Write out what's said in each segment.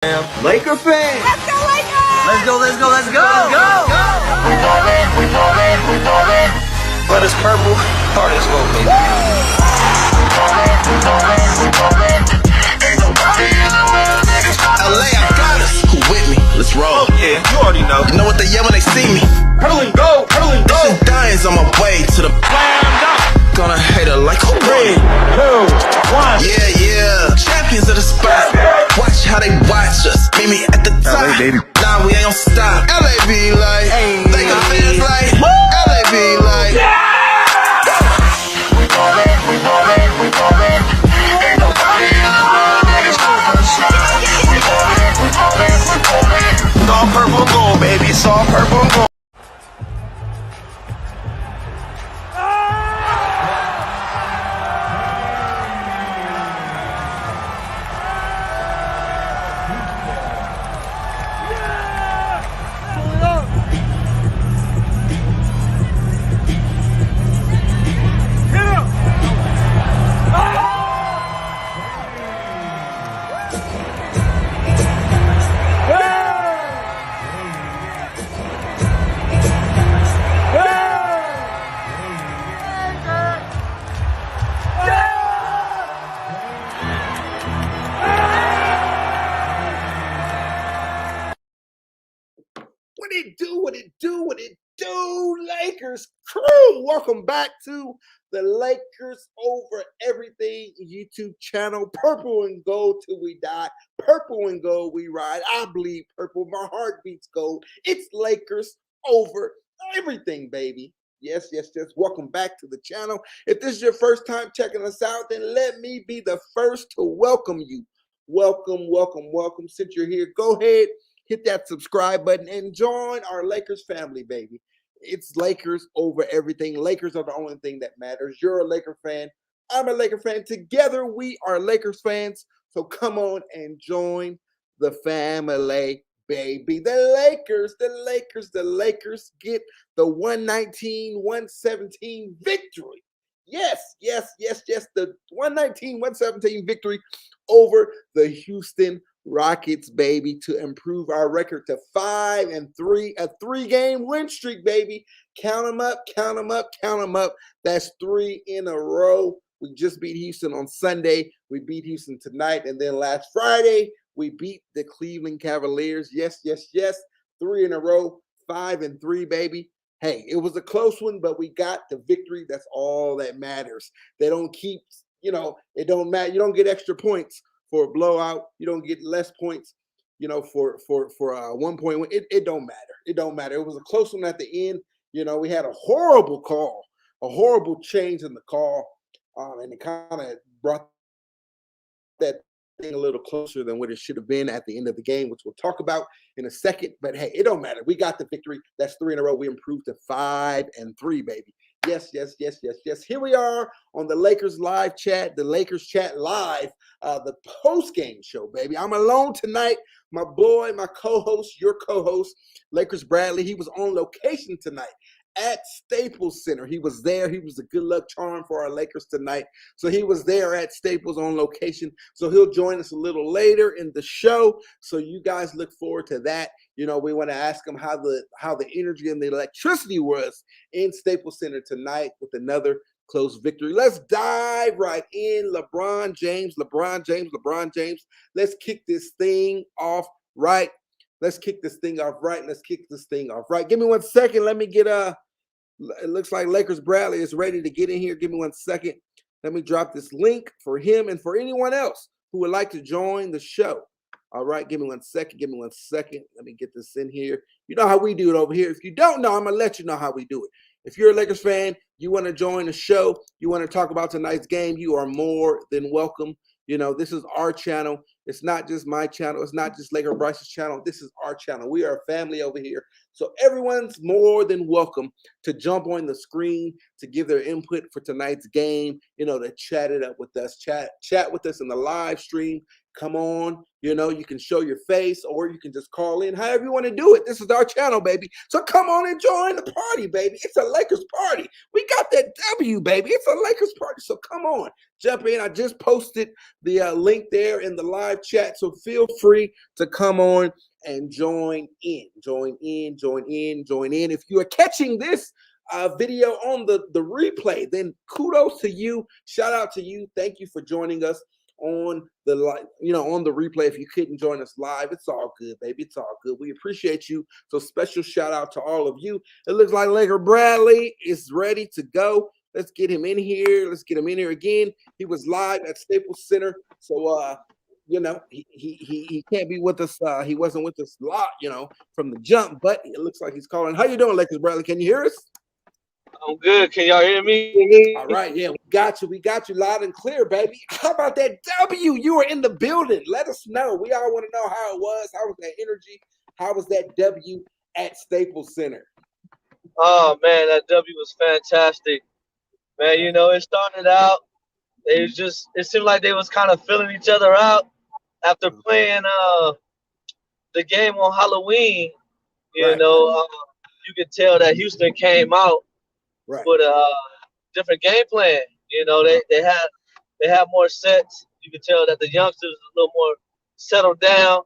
Laker fans! Let's go, Lakers! Let's go, let's go, let's go! Let's go! We ballin'. But it's purple, hard as well, baby. Ain't nobody in the world, niggas. LA, I got us. Who with me? Let's roll. Oh yeah, you already know. You know what they yell when they see me? Hurdle and go, hurdle and go! This is Diane's on my way to the Slam dunk! Gonna hate her like who? 3, 2, 1. Yeah. Champions of the spot. Watch how they watch us. Meet me at the top. LA, baby. Nah, we ain't gon' stop. LA be like, Hey. Laker fans like, LA be like. We ballin'. Ain't nobody in the world that is over shot. We ballin'. It's all purple and gold, baby. It's all purple and gold. What it do, Lakers crew? Welcome back to the Lakers Over Everything YouTube channel. Purple and gold till we die. Purple and gold we ride. I bleed purple. My heart beats gold. It's Lakers Over Everything, baby. Yes. Welcome back to the channel. If this is your first time checking us out, then let me be the first to welcome you. Welcome. Since you're here, go ahead. Hit that subscribe button and join our Lakers family, baby. It's Lakers over everything. Lakers are the only thing that matters. You're a Laker fan. I'm a Laker fan. Together, we are Lakers fans. So come on and join the family, baby. The Lakers get the 119-117 victory. Yes. The 119-117 victory over the Houston Rockets, baby, to improve our record to 5-3, a 3-game win streak, baby. Count them up. That's 3 in a row. We just beat Houston on Sunday. We beat Houston tonight. And then last Friday, we beat the Cleveland Cavaliers. Yes. 3 in a row, 5-3, baby. Hey, it was a close one, but we got the victory. That's all that matters. They don't keep, it don't matter. You don't get extra points for a blowout. You don't get less points, for a 1 point win. It don't matter. It don't matter. It was a close one at the end. We had a horrible call, a horrible change in the call, and it kind of brought that thing a little closer than what it should have been at the end of the game, which we'll talk about in a second. But hey, it don't matter. We got the victory. That's 3 in a row. We improved to 5-3, baby. Yes. Here we are on the Lakers live chat, the Lakers chat live, the post-game show, baby. I'm alone tonight. My boy, my co-host, your co-host, Lakers Bradley, he was on location tonight at Staples Center. He was there. He was a good luck charm for our Lakers tonight. So he was there at Staples on location. So he'll join us a little later in the show. So you guys look forward to that. We want to ask him how the energy and the electricity was in Staples Center tonight with another close victory. Let's dive right in. LeBron James. Let's kick this thing off right. Give me 1 second. Let me get it looks like Lakers Bradley is ready to get in here. Give me 1 second. Let me drop this link for him and for anyone else who would like to join the show. All right, give me 1 second. Let me get this in here. You know how we do it over here. If you don't know, I'm going to let you know how we do it. If you're a Lakers fan, you want to join the show, you want to talk about tonight's game, you are more than welcome. This is our channel. It's not just my channel. It's not just Laker Bryce's channel. This is our channel. We are a family over here. So everyone's more than welcome to jump on the screen, to give their input for tonight's game, to chat it up with us, chat with us in the live stream, come on. You know, you can show your face or you can just call in, however you want to do it. This is our channel, baby. So come on and join the party, baby. It's a Lakers party. We got that W, baby. It's a Lakers party. So come on, jump in. I just posted the link there in the live chat. So feel free to come on and join in. Join in. If you are catching this video on the replay, then kudos to you. Shout out to you. Thank you for joining us on the on the replay. If you couldn't join us live, it's all good, baby. It's all good. We appreciate you. So special shout out to all of you. It looks like Laker Bradley is ready to go. Let's get him in here. Let's get him in here again. He was live at Staples Center, so he can't be with us. He wasn't with us a lot, from the jump. But it looks like he's calling. How you doing, Lakers Bradley? Can you hear us? I'm good. Can y'all hear me? All right, yeah, we got you. We got you loud and clear, baby. How about that W? You were in the building. Let us know. We all want to know how it was. How was that energy? How was that W at Staples Center? Oh, man, that W was fantastic. Man, it started out, it seemed like they was kind of filling each other out after playing the game on Halloween. You could tell that Houston came out with a different game plan. They had more sets. You could tell that the youngsters was a little more settled down.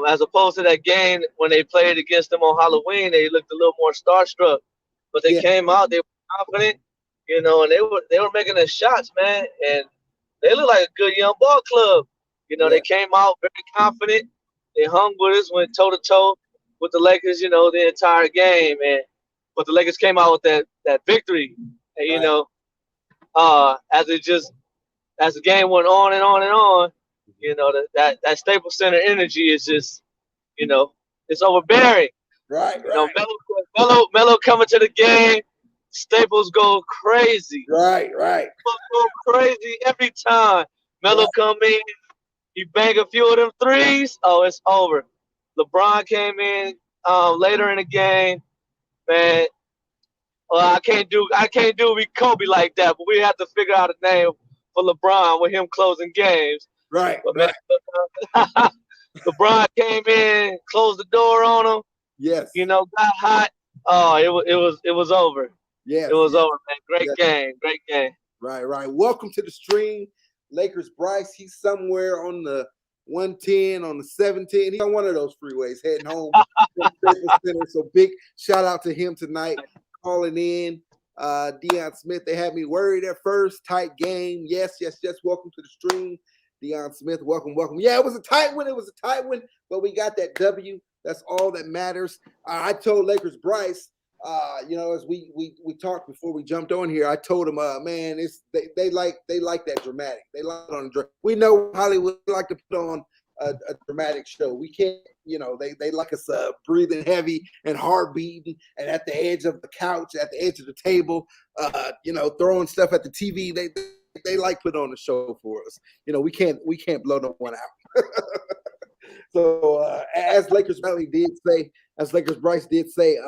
As opposed to that game when they played against them on Halloween, they looked a little more starstruck. But they came out, they were confident, and they were making their shots, man. And they looked like a good young ball club. They came out very confident. They hung with us, went toe to toe with the Lakers, the entire game. But the Lakers came out with that victory. And, as the game went on and on and on, that Staples Center energy is just, it's overbearing. Right. Melo coming to the game, Staples go crazy. Right. Go crazy every time. Melo come in, he bang a few of them threes. Oh, it's over. LeBron came in later in the game, man. I can't do Kobe like that, but we have to figure out a name for LeBron with him closing games. Right. But man, LeBron came in, closed the door on him. Yes. Got hot. Oh, it was over. Yeah. It was over, man. Great game. Right. Welcome to the stream. Lakers Bryce, he's somewhere on the 110, on the 17. He's on one of those freeways heading home from Staples Center. So big shout out to him tonight. Calling in. Deion Smith, they had me worried at first. Tight game. Yes. Welcome to the stream. Deion Smith, welcome. Yeah, it was a tight one, but we got that W. That's all that matters. I told Lakers Bryce, as we talked before we jumped on here, I told him, man, they like that dramatic. They like it on. We know Hollywood like to put on a dramatic show. We can't, they like us breathing heavy and heart beating and at the edge of the couch, at the edge of the table, throwing stuff at the TV. They like put on a show for us. We can't blow no one out. So as Lakers Bryce did say,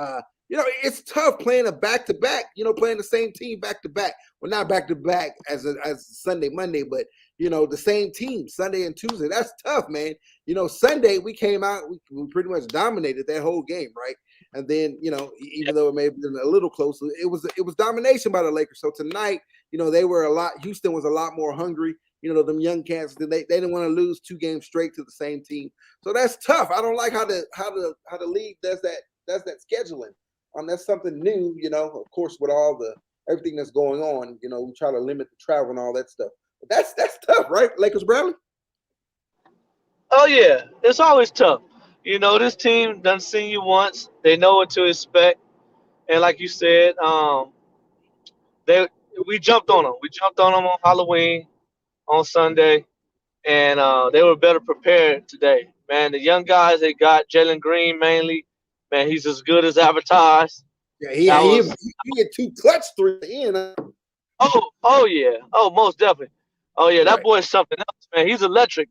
it's tough playing a back-to-back, playing the same team back-to-back. Well, not back-to-back as Sunday, Monday, but, the same team, Sunday and Tuesday. That's tough, man. Sunday we came out, we pretty much dominated that whole game, right? And then, even though it may have been a little closer, it was domination by the Lakers. So tonight, Houston was a lot more hungry. Them young cats, they didn't want to lose 2 games straight to the same team. So that's tough. I don't like how the league does that scheduling. That's something new, of course, with everything that's going on, we try to limit the travel and all that stuff. But that's tough, right, Lakers Bradley? Oh, yeah. It's always tough. This team done seen you once. They know what to expect. And like you said, we jumped on them. We jumped on them on Halloween, on Sunday, and they were better prepared today. Man, the young guys they got, Jalen Green mainly, man, he's as good as advertised. Yeah, he had 2 clutch threes in. Oh, yeah. Oh, most definitely. Oh, yeah, that boy is something else, man. He's electric.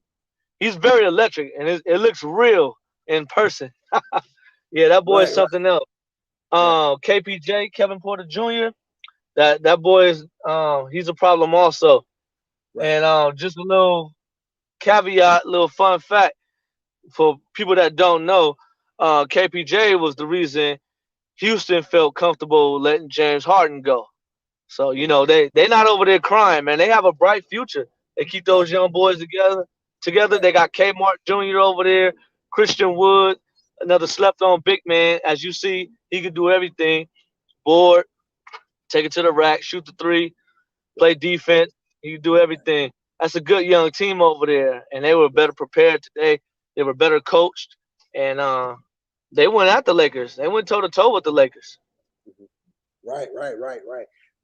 He's very electric, and it looks real in person. Yeah, that boy is something else. KPJ, Kevin Porter Jr., that boy is he's a problem also. Right. And just a little caveat, little fun fact for people that don't know, KPJ was the reason Houston felt comfortable letting James Harden go. So they not over there crying, man. They have a bright future. They keep those young boys together. They got Kmart Jr. over there, Christian Wood, another slept-on big man. As you see, he can do everything. Board, take it to the rack, shoot the three, play defense. He can do everything. That's a good young team over there, and they were better prepared today. They were better coached, and they went at the Lakers. They went toe-to-toe with the Lakers. Right.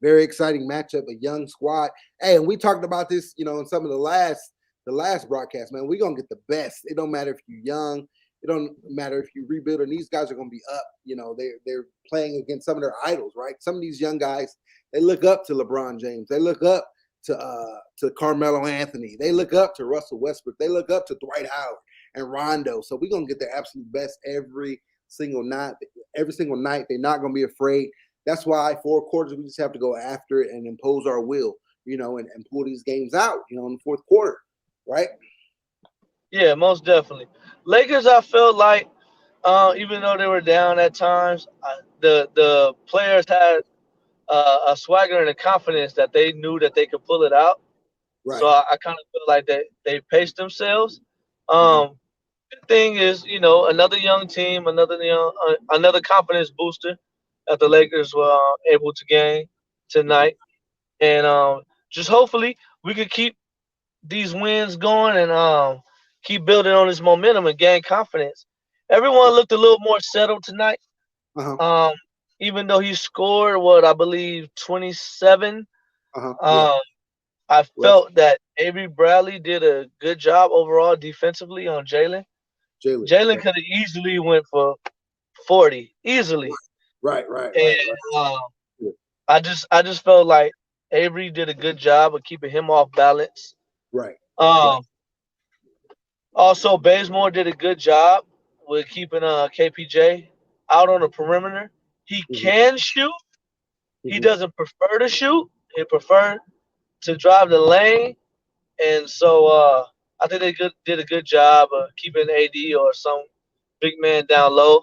Very exciting matchup, a young squad. Hey, and we talked about this, in some of the last broadcast, man. We're gonna get the best. It don't matter if you're young, it don't matter if you rebuild, and these guys are gonna be up. They're playing against some of their idols, right? Some of these young guys, they look up to LeBron James, they look up to Carmelo Anthony, they look up to Russell Westbrook, they look up to Dwight Howard and Rondo. So we're gonna get the absolute best every single night. They're not gonna be afraid. That's why 4 quarters, we just have to go after it and impose our will, and pull these games out, in the fourth quarter, right? Yeah, most definitely. Lakers, I felt like, even though they were down at times, the players had a swagger and a confidence that they knew that they could pull it out. Right. So I kind of feel like they paced themselves. Mhm. The thing is, another young team, another confidence booster that the Lakers were able to gain tonight, and just hopefully we could keep these wins going and keep building on this momentum and gain confidence. Everyone looked a little more settled tonight. Uh-huh. Even though he scored what I believe 27, Uh-huh. Yeah. I felt that Avery Bradley did a good job overall defensively on Jalen. Jalen could have easily went for 40 easily. Right. And I just felt like Avery did a good job of keeping him off balance. Right. Also, Bazemore did a good job with keeping KPJ out on the perimeter. He can shoot. He doesn't prefer to shoot. He prefers to drive the lane. And so I think they did a good job of keeping AD or some big man down low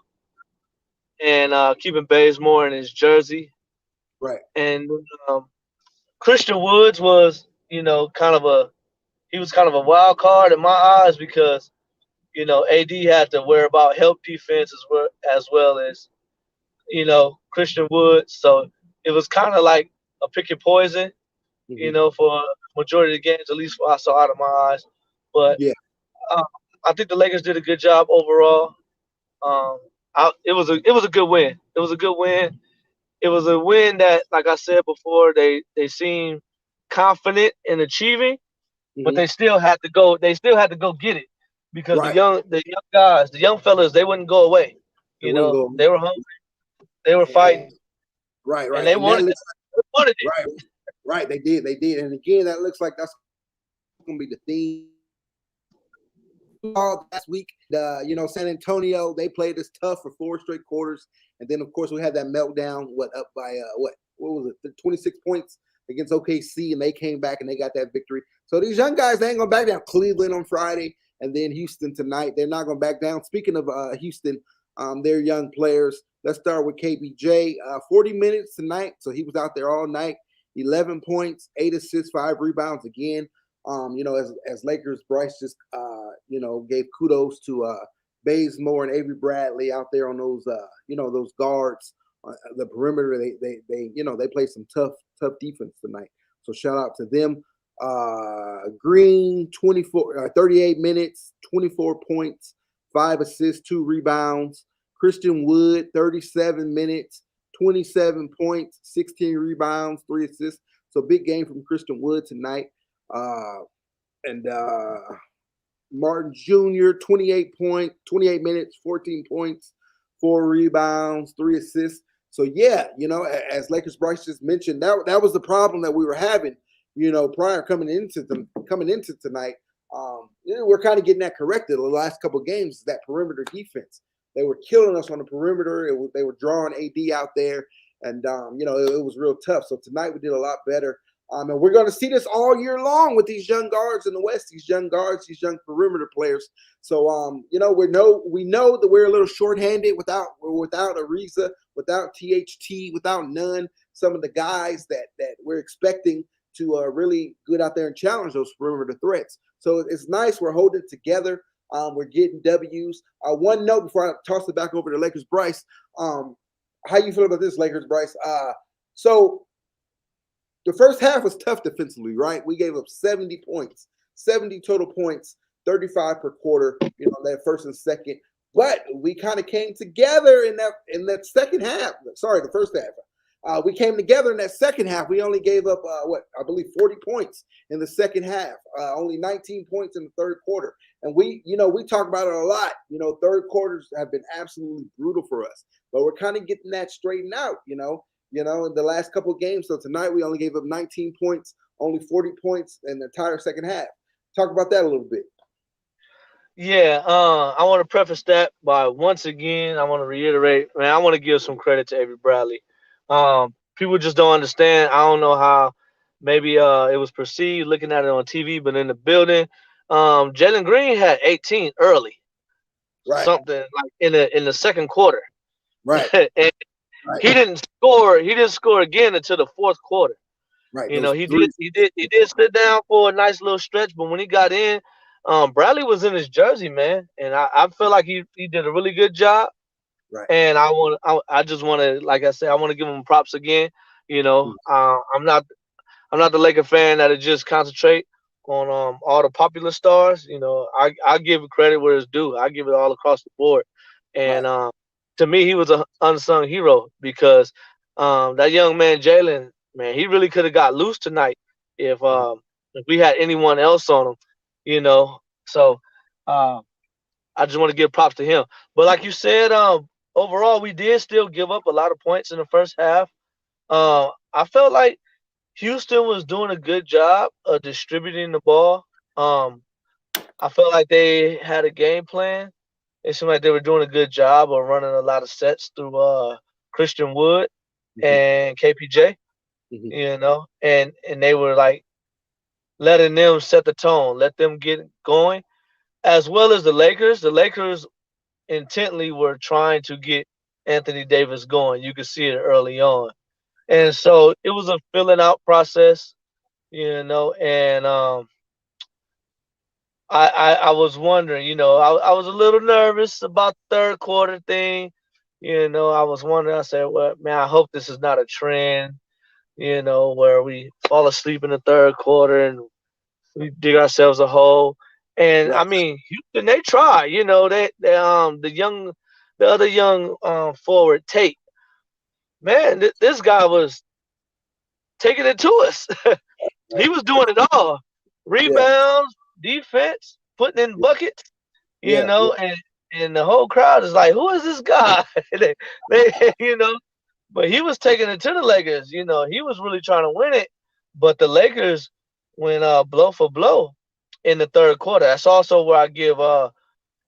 and keeping Bazemore in his jersey. Right. And Christian Woods was, kind of a wild card in my eyes because, AD had to worry about help defense as well as, Christian Woods. So it was kind of like a pick your poison, for majority of the games, at least what I saw out of my eyes. But I think the Lakers did a good job overall. It was a good win. It was a good win. It was a win that, like I said before, they seemed confident in achieving, but they still had to go. They still had to go get it because the young guys, the young fellas, they wouldn't go away. They were hungry. They were fighting. Right. And they wanted it. Right. They did. And again, that looks like that's going to be the theme. Last week, San Antonio, they played us tough for 4 straight quarters, and then of course we had that meltdown. Up by what was it? 26 points against OKC, and they came back and they got that victory. So these young guys, they ain't gonna back down. Cleveland on Friday, and then Houston tonight. They're not gonna back down. Speaking of Houston, their young players. Let's start with KBJ. 40 minutes tonight, so he was out there all night. 11 points, 8 assists, 5 rebounds again. As Lakers, Bryce just gave kudos to Bazemore and Avery Bradley out there on those those guards, the perimeter. They play some tough defense tonight. So shout out to them. Green 38 minutes, 24 points, 5 assists, 2 rebounds. Christian Wood 37 minutes, 27 points, 16 rebounds, 3 assists. So big game from Christian Wood tonight. And Martin Jr. 28 minutes, 14 points, 4 rebounds, 3 assists. So yeah, as Lakers Bryce just mentioned, that was the problem that we were having, prior coming into tonight. We're kind of getting that corrected the last couple of games. That perimeter defense, they were killing us on the perimeter. They were drawing AD out there, and it was real tough. So tonight we did a lot better. And we're going to see this all year long with these young guards in the West, these young guards, these young perimeter players. So, we know that we're a little shorthanded without Ariza, without THT, without Nunn, some of the guys that we're expecting to really get out there and challenge those perimeter threats. So it's nice. We're holding it together. We're getting W's. One note before I toss it back over to Lakers, Bryce. How you feel about this, Lakers, Bryce? So the first half was tough defensively, right? We gave up 70 points, 70 total points, 35 per quarter, that first and second. But we kind of came together in that second half. Sorry, the first half. We came together in that second half. We only gave up, I believe 40 points in the second half, only 19 points in the third quarter. And we talk about it a lot. Third quarters have been absolutely brutal for us, but we're kind of getting that straightened out, in the last couple of games. So tonight we only gave up 19 points, only 40 points in the entire second half. Talk about that a little bit. Yeah, I want to preface that by once again, I want to reiterate, man, I want to give some credit to Avery Bradley. People just don't understand. I don't know how maybe it was perceived looking at it on TV, but in the building, Jalen Green had 18 early, Right. something like in the second quarter, Right. and Right. he didn't score. He didn't score again until the fourth quarter. Right. He did sit down for a nice little stretch, but when he got in, Bradley was in his jersey, man, and I feel like he did a really good job. Right. And I just want to, like I said, I want to give him props again. I'm not the Laker fan that'll just concentrate on all the popular stars. I give credit where it's due. I give it all across the board. And to me, he was an unsung hero because that young man Jalen, man, he really could have got loose tonight if we had anyone else on him. So I just want to give props to him. But like you said, overall, we did still give up a lot of points in the first half. I felt like Houston was doing a good job of distributing the ball. I felt like they had a game plan. It seemed like they were doing a good job of running a lot of sets through Christian Wood and KPJ, and they were like letting them set the tone, let them get going, as well as the Lakers. The Lakers intently were trying to get Anthony Davis going. You could see it early on. And so it was a filling out process, and I was wondering, I was a little nervous about the third quarter thing. I was wondering, I said, well, man, I hope this is not a trend, where we fall asleep in the third quarter and we dig ourselves a hole. And I mean, Houston, they try, the other young forward Tate, man, this guy was taking it to us. He was doing it all. Rebounds, defense, putting in buckets, and the whole crowd is like, who is this guy? But he was taking it to the Lakers. He was really trying to win it. But the Lakers went blow for blow in the third quarter. That's also where I give a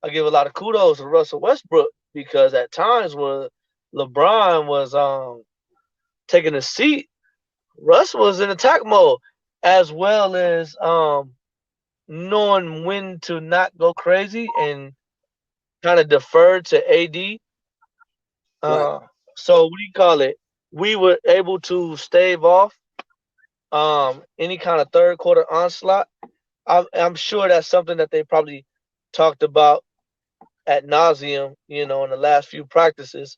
lot of kudos to Russell Westbrook, because at times when LeBron was taking a seat, Russ was in attack mode, as well as knowing when to not go crazy and kind of defer to AD. So what do you call it? We were able to stave off any kind of third quarter onslaught. I'm sure that's something that they probably talked about ad nauseum, in the last few practices,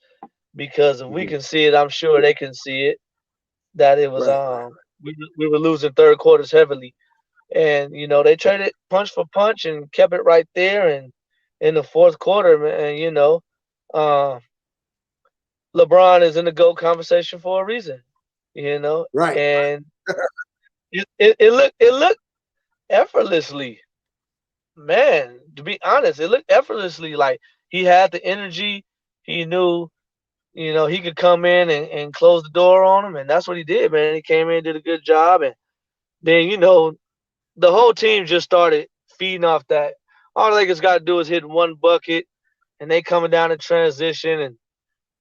because if we can see it, I'm sure they can see it, that it was we were losing third quarters heavily. And they traded punch for punch and kept it right there. And in the fourth quarter, man, LeBron is in the GOAT conversation for a reason, Right. And it looked effortlessly, man. To be honest, it looked effortlessly. Like he had the energy. He knew, he could come in and close the door on him, and that's what he did, man. He came in, did a good job, and then the whole team just started feeding off that. All the Lakers got to do is hit one bucket, and they coming down in transition, and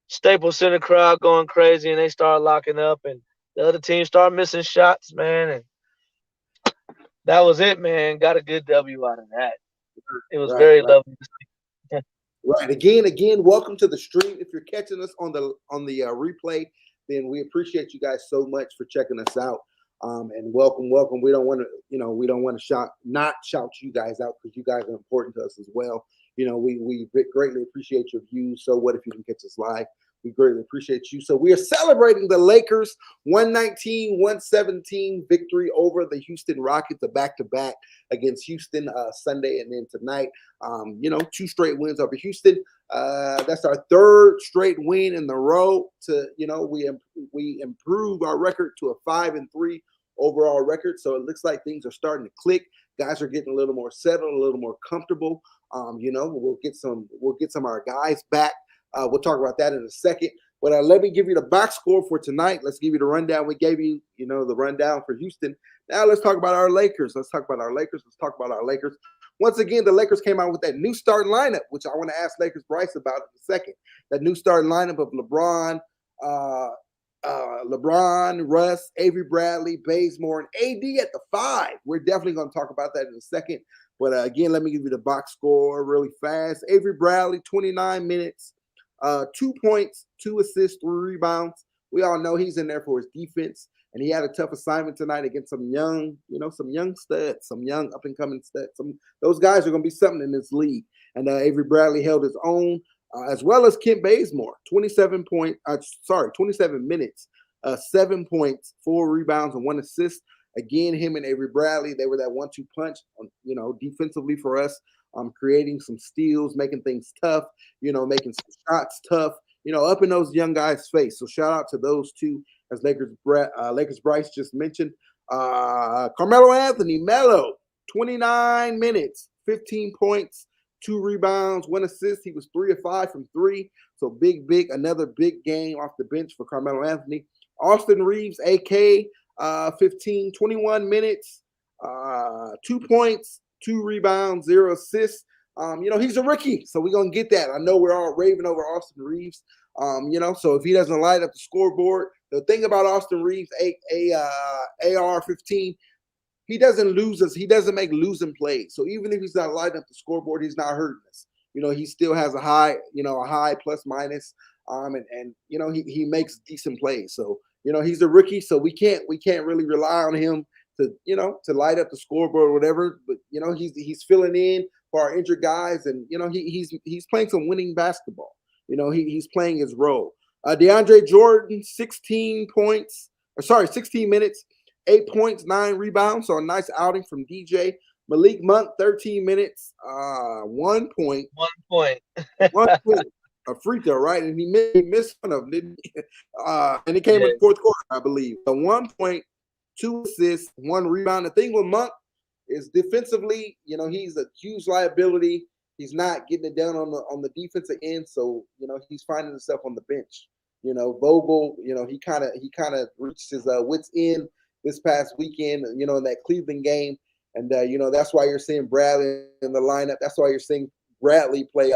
Staples Center crowd going crazy, and they start locking up, and the other team started missing shots, man, and that was it, man. Got a good W out of that. It was Right, very right. lovely. Right. Again, welcome to the stream. If you're catching us on the replay, then we appreciate you guys so much for checking us out. And welcome. We don't want to not shout you guys out because you guys are important to us as well. We greatly appreciate your views. So what if you can catch us live? We greatly appreciate you. So we are celebrating the Lakers 119-117 victory over the Houston Rockets, a back-to-back against Houston Sunday and then tonight. 2 straight wins over Houston. That's our 3rd straight win in the row. We improve our record to a 5-3 overall record. So it looks like things are starting to click. Guys are getting a little more settled, a little more comfortable. We'll get some of our guys back. We'll talk about that in a second. But let me give you the box score for tonight. Let's give you the rundown. We gave you, the rundown for Houston. Now let's talk about our Lakers. Let's talk about our Lakers. Once again, the Lakers came out with that new starting lineup, which I want to ask Lakers Bryce about in a second. That new starting lineup of LeBron, Russ, Avery Bradley, Bazemore, and AD at the 5. We're definitely going to talk about that in a second. But again, let me give you the box score really fast. Avery Bradley, 29 minutes. 2 points, 2 assists, 3 rebounds. We all know he's in there for his defense, and he had a tough assignment tonight against some young studs, some young up-and-coming studs. Those guys are going to be something in this league. And Avery Bradley held his own, as well as Kent Bazemore, 27 minutes, 7 points, 4 rebounds, and 1 assist. Again, him and Avery Bradley, they were that 1-2 punch, defensively for us. Creating some steals, making things tough, making some shots tough, up in those young guys' face. So shout out to those two, as Lakers Bryce just mentioned. Carmelo Anthony, Melo, 29 minutes, 15 points, 2 rebounds, 1 assist. He was 3 of 5 from 3. So another big game off the bench for Carmelo Anthony. Austin Reaves, AK, 21 minutes, 2 points, 2 rebounds, 0 assists. He's a rookie, so we're going to get that. I know we're all raving over Austin Reaves. So if he doesn't light up the scoreboard, the thing about Austin Reaves, AR-15, he doesn't lose us. He doesn't make losing plays. So even if he's not lighting up the scoreboard, he's not hurting us. He still has a high plus minus. He makes decent plays. So, he's a rookie, so we can't really rely on him to light up the scoreboard or whatever, but he's filling in for our injured guys, and he's playing some winning basketball. He's playing his role. DeAndre Jordan, 16 minutes, 8 points, 9 rebounds, so a nice outing from DJ. Malik Monk, 13 minutes, 1 point. 1 point. 1 point. A free throw, right? And he missed one of them, didn't he? And it came in the 4th quarter, I believe. So 1 point, 2 assists, 1 rebound. The thing with Monk is defensively, he's a huge liability. He's not getting it done on the defensive end, so he's finding himself on the bench. Vogel, he kind of reached his wits end this past weekend, in that Cleveland game, and that's why you're seeing Bradley in the lineup. That's why you're seeing Bradley play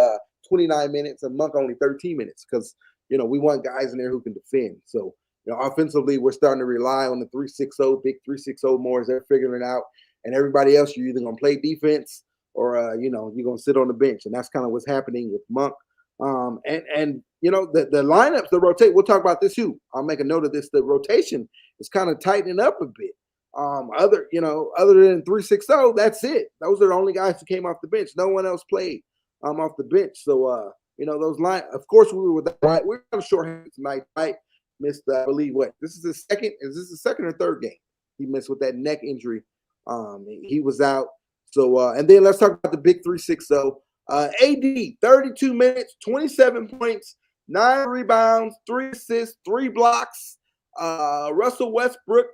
29 minutes and Monk only 13 minutes because we want guys in there who can defend. So. Offensively, we're starting to rely on the 3-6-0, big 3-6-0 more as they're figuring it out. And everybody else, you're either going to play defense or, you're going to sit on the bench. And that's kind of what's happening with Monk. The lineups, the rotate, we'll talk about this too. I'll make a note of this. The rotation is kind of tightening up a bit. Other than 3-6-0, that's it. Those are the only guys who came off the bench. No one else played off the bench. So, those line. Of course, we were with that, right? We're on short hand tonight, right? Missed, I believe, this is his second. Is this the second or third game he missed with that neck injury? He was out. So, and then let's talk about the big 3-6-0. AD, 32 minutes, 27 points, 9 rebounds, 3 assists, 3 blocks. Russell Westbrook,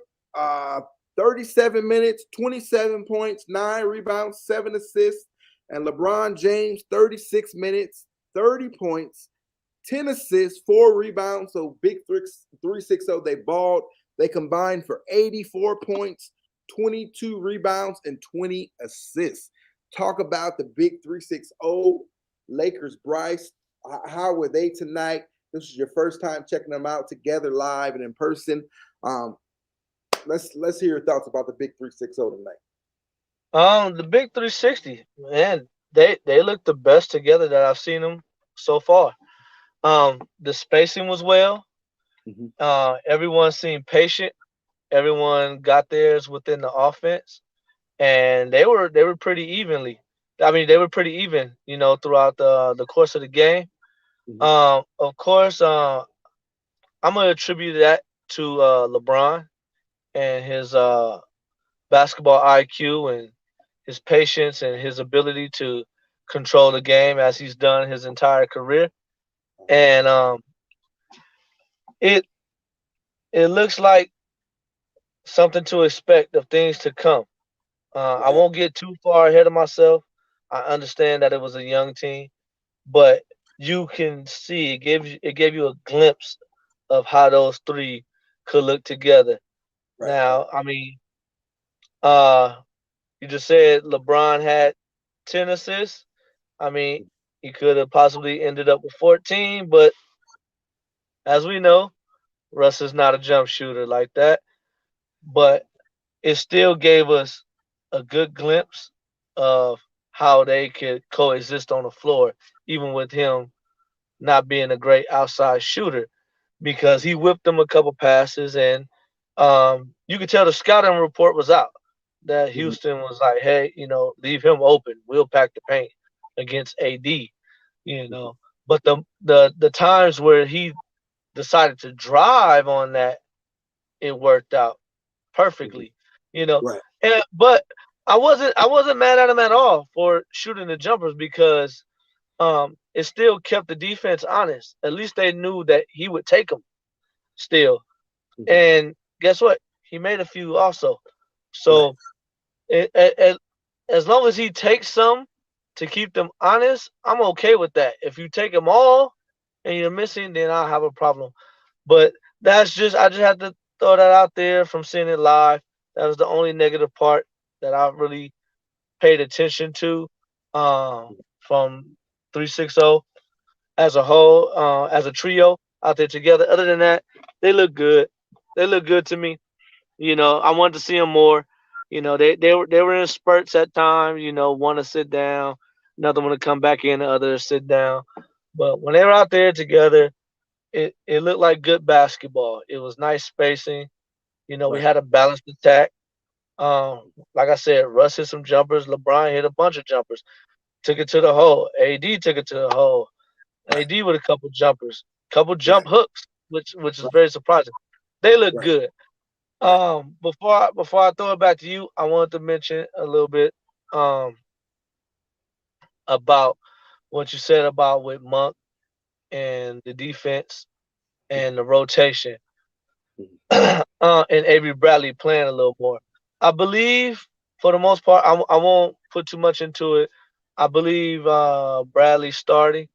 37 minutes, 27 points, 9 rebounds, 7 assists. And LeBron James, 36 minutes, 30 points, 10 assists, 4 rebounds. So big 3-6-0. They balled. They combined for 84 points, 22 rebounds, and 20 assists. Talk about the big 3-6-0. Lakers, Bryce. How were they tonight? This is your first time checking them out together live and in person. Um, let's hear your thoughts about the big 360 tonight. The big 360, man, they look the best together that I've seen them so far. The spacing was well. Mm-hmm. Everyone seemed patient. Everyone got theirs within the offense, and they were pretty evenly. I mean, they were pretty even, throughout the course of the game. Mm-hmm. Of course, I'm gonna attribute that to LeBron and his basketball IQ and his patience and his ability to control the game as he's done his entire career. And it it looks like something to expect of things to come. I Right. won't get too far ahead of myself. I understand that it was a young team, but you can see it gave you a glimpse of how those three could look together. Right. Now, I mean, uh, you just said LeBron had 10 assists. I mean, he could have possibly ended up with 14, but as we know, Russ is not a jump shooter like that. But it still gave us a good glimpse of how they could coexist on the floor, even with him not being a great outside shooter, because he whipped them a couple passes, and you could tell the scouting report was out that Mm-hmm. Houston was like, hey, leave him open. We'll pack the paint against AD, you Mm-hmm. know. But the times where he decided to drive on that, it worked out Mm-hmm. perfectly, you know. Right. And but I wasn't mad at him at all for shooting the jumpers because it still kept the defense honest. At least they knew that he would take them still. Mm-hmm. And guess what? He made a few also. Right. So it, as long as he takes some to keep them honest, I'm okay with that. If you take them all and you're missing, then I'll have a problem. But I just had to throw that out there from seeing it live. That was the only negative part that I really paid attention to from 360 as a whole, as a trio out there together. Other than that, they look good. They look good to me. I wanted to see them more. They were in spurts at times. One to sit down, another one to come back in, the other to sit down. But when they were out there together, it looked like good basketball. It was nice spacing. We Right. had a balanced attack. Like I said, Russ hit some jumpers. LeBron hit a bunch of jumpers. Took it to the hole. AD took it to the hole. Right. AD with a couple jumpers, couple Right. jump hooks, which is Right. very surprising. They look Right. good. Right. Before I throw it back to you, I wanted to mention a little bit um about what you said about with Monk and the defense and the rotation. Mm-hmm. And Avery Bradley playing a little more. I believe, for the most part, I won't put too much into it. I believe Bradley starting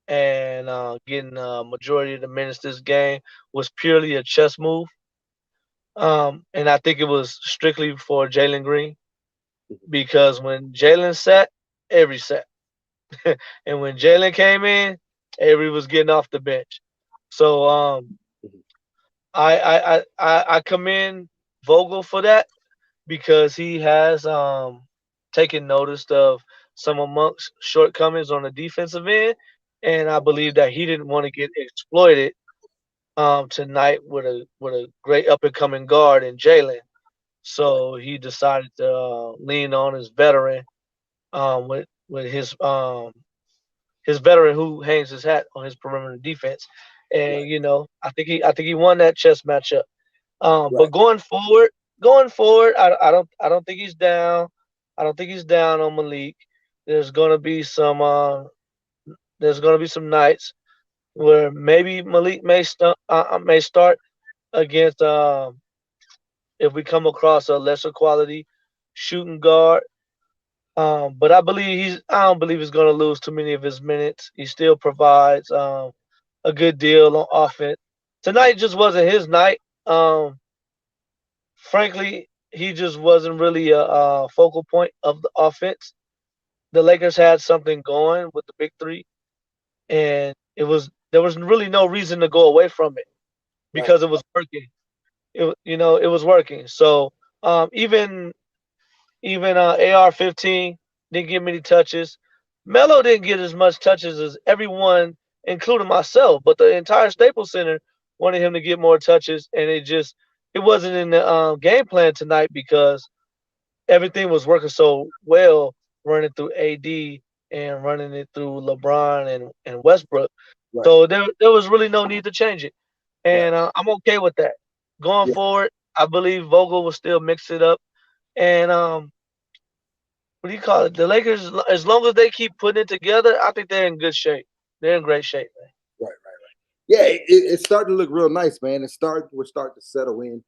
and getting majority of the minutes this game was purely a chess move. And I think it was strictly for Jalen Green because when Jalen sat, Avery sat. And when Jalen came in, Avery was getting off the bench. So Mm-hmm. I commend Vogel for that because he has taken notice of some of Monk's shortcomings on the defensive end, and I believe that he didn't want to get exploited tonight with a great up and coming guard in Jalen. Right. So he decided to lean on his veteran with his veteran who hangs his hat on his perimeter defense. And Right. I think he won that chess matchup. Right. But going forward, I don't think he's down. I don't think he's down on Malik. There's gonna be some there's gonna be some nights where maybe Malik may start against if we come across a lesser quality shooting guard. But I don't believe he's gonna lose too many of his minutes. He still provides a good deal on offense. Tonight just wasn't his night. Frankly, he just wasn't really a focal point of the offense. The Lakers had something going with the big three, and there was really no reason to go away from it Right. because it was working. it was working. So even AR-15 didn't get many touches. Melo didn't get as much touches as everyone, including myself. But the entire Staples Center wanted him to get more touches, and it wasn't in the game plan tonight because everything was working so well, running through AD and running it through LeBron and Westbrook. Right. So there was really no need to change it, Right. and I'm okay with that. Going Yeah. forward, I believe Vogel will still mix it up, and what do you call it? The Lakers, as long as they keep putting it together, I think they're in good shape. They're in great shape, man. Right. Yeah, it's starting to look real nice, man. We're starting to settle in,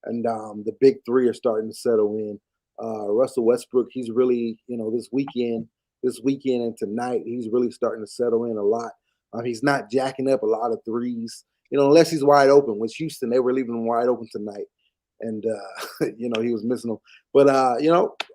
and the big three are starting to settle in. Russell Westbrook, he's really, this weekend and tonight, he's really starting to settle in a lot. He's not jacking up a lot of threes, unless he's wide open. With Houston, they were leaving him wide open tonight, and he was missing them. But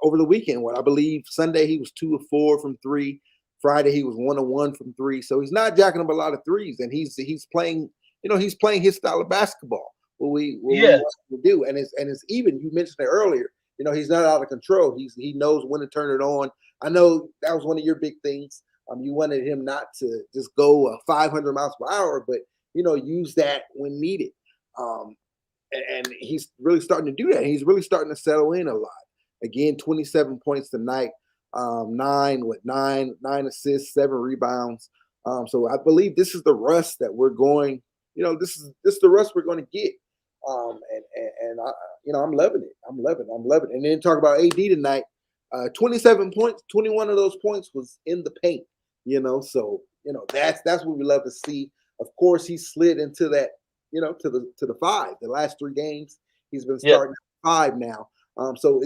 over the weekend, I believe Sunday he was 2 of 4 from three. Friday he was 1 of 1 from three, so he's not jacking up a lot of threes, and he's playing, he's playing his style of basketball. What we Yeah, want him to do, and it's even. You mentioned it earlier. He's not out of control. He knows when to turn it on. I know that was one of your big things. You wanted him not to just go 500 miles per hour, but use that when needed. And he's really starting to do that. He's really starting to settle in a lot. Again, 27 points tonight. 9 assists, 7 rebounds. So I believe this is the rust that we're going. This is the rust we're going to get. And I'm loving it. I'm loving it. And then talk about AD tonight. 27 points. 21 of those points was in the paint. So that's what we love to see. Of course, he slid into that. To the 5. The last 3 games, he's been starting 5 now. So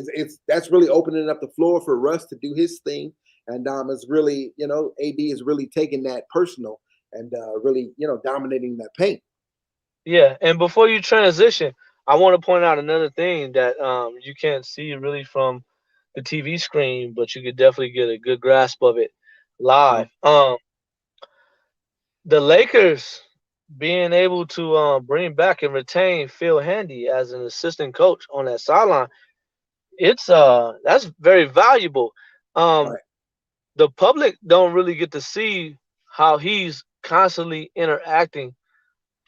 that's really opening up the floor for Russ to do his thing, and it's really, AD is really taking that personal and really, dominating that paint. yeah. And before you transition, I want to point out another thing that you can't see really from the TV screen, but you could definitely get a good grasp of it live. The Lakers being able to bring back and retain Phil Handy as an assistant coach on that sideline, that's very valuable. Um, Right. the public don't really get to see how he's constantly interacting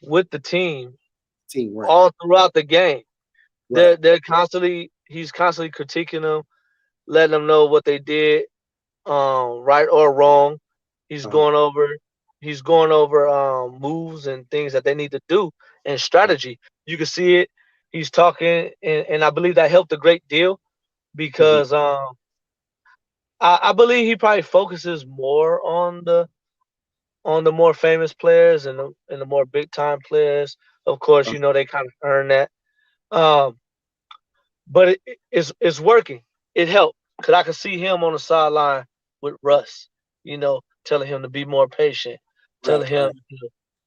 with the team Team, right. all throughout the game. Right. He's constantly critiquing them, letting them know what they did, right or wrong. He's Uh-huh. going over moves and things that they need to do and strategy. You can see it. He's talking, and I believe that helped a great deal Mhm. because I believe he probably focuses more on the more famous players and the more big time players. Of course, Uh, they kind of earn that. Um, but it's working. It helped because I could see him on the sideline with Russ, telling him to be more patient, telling right.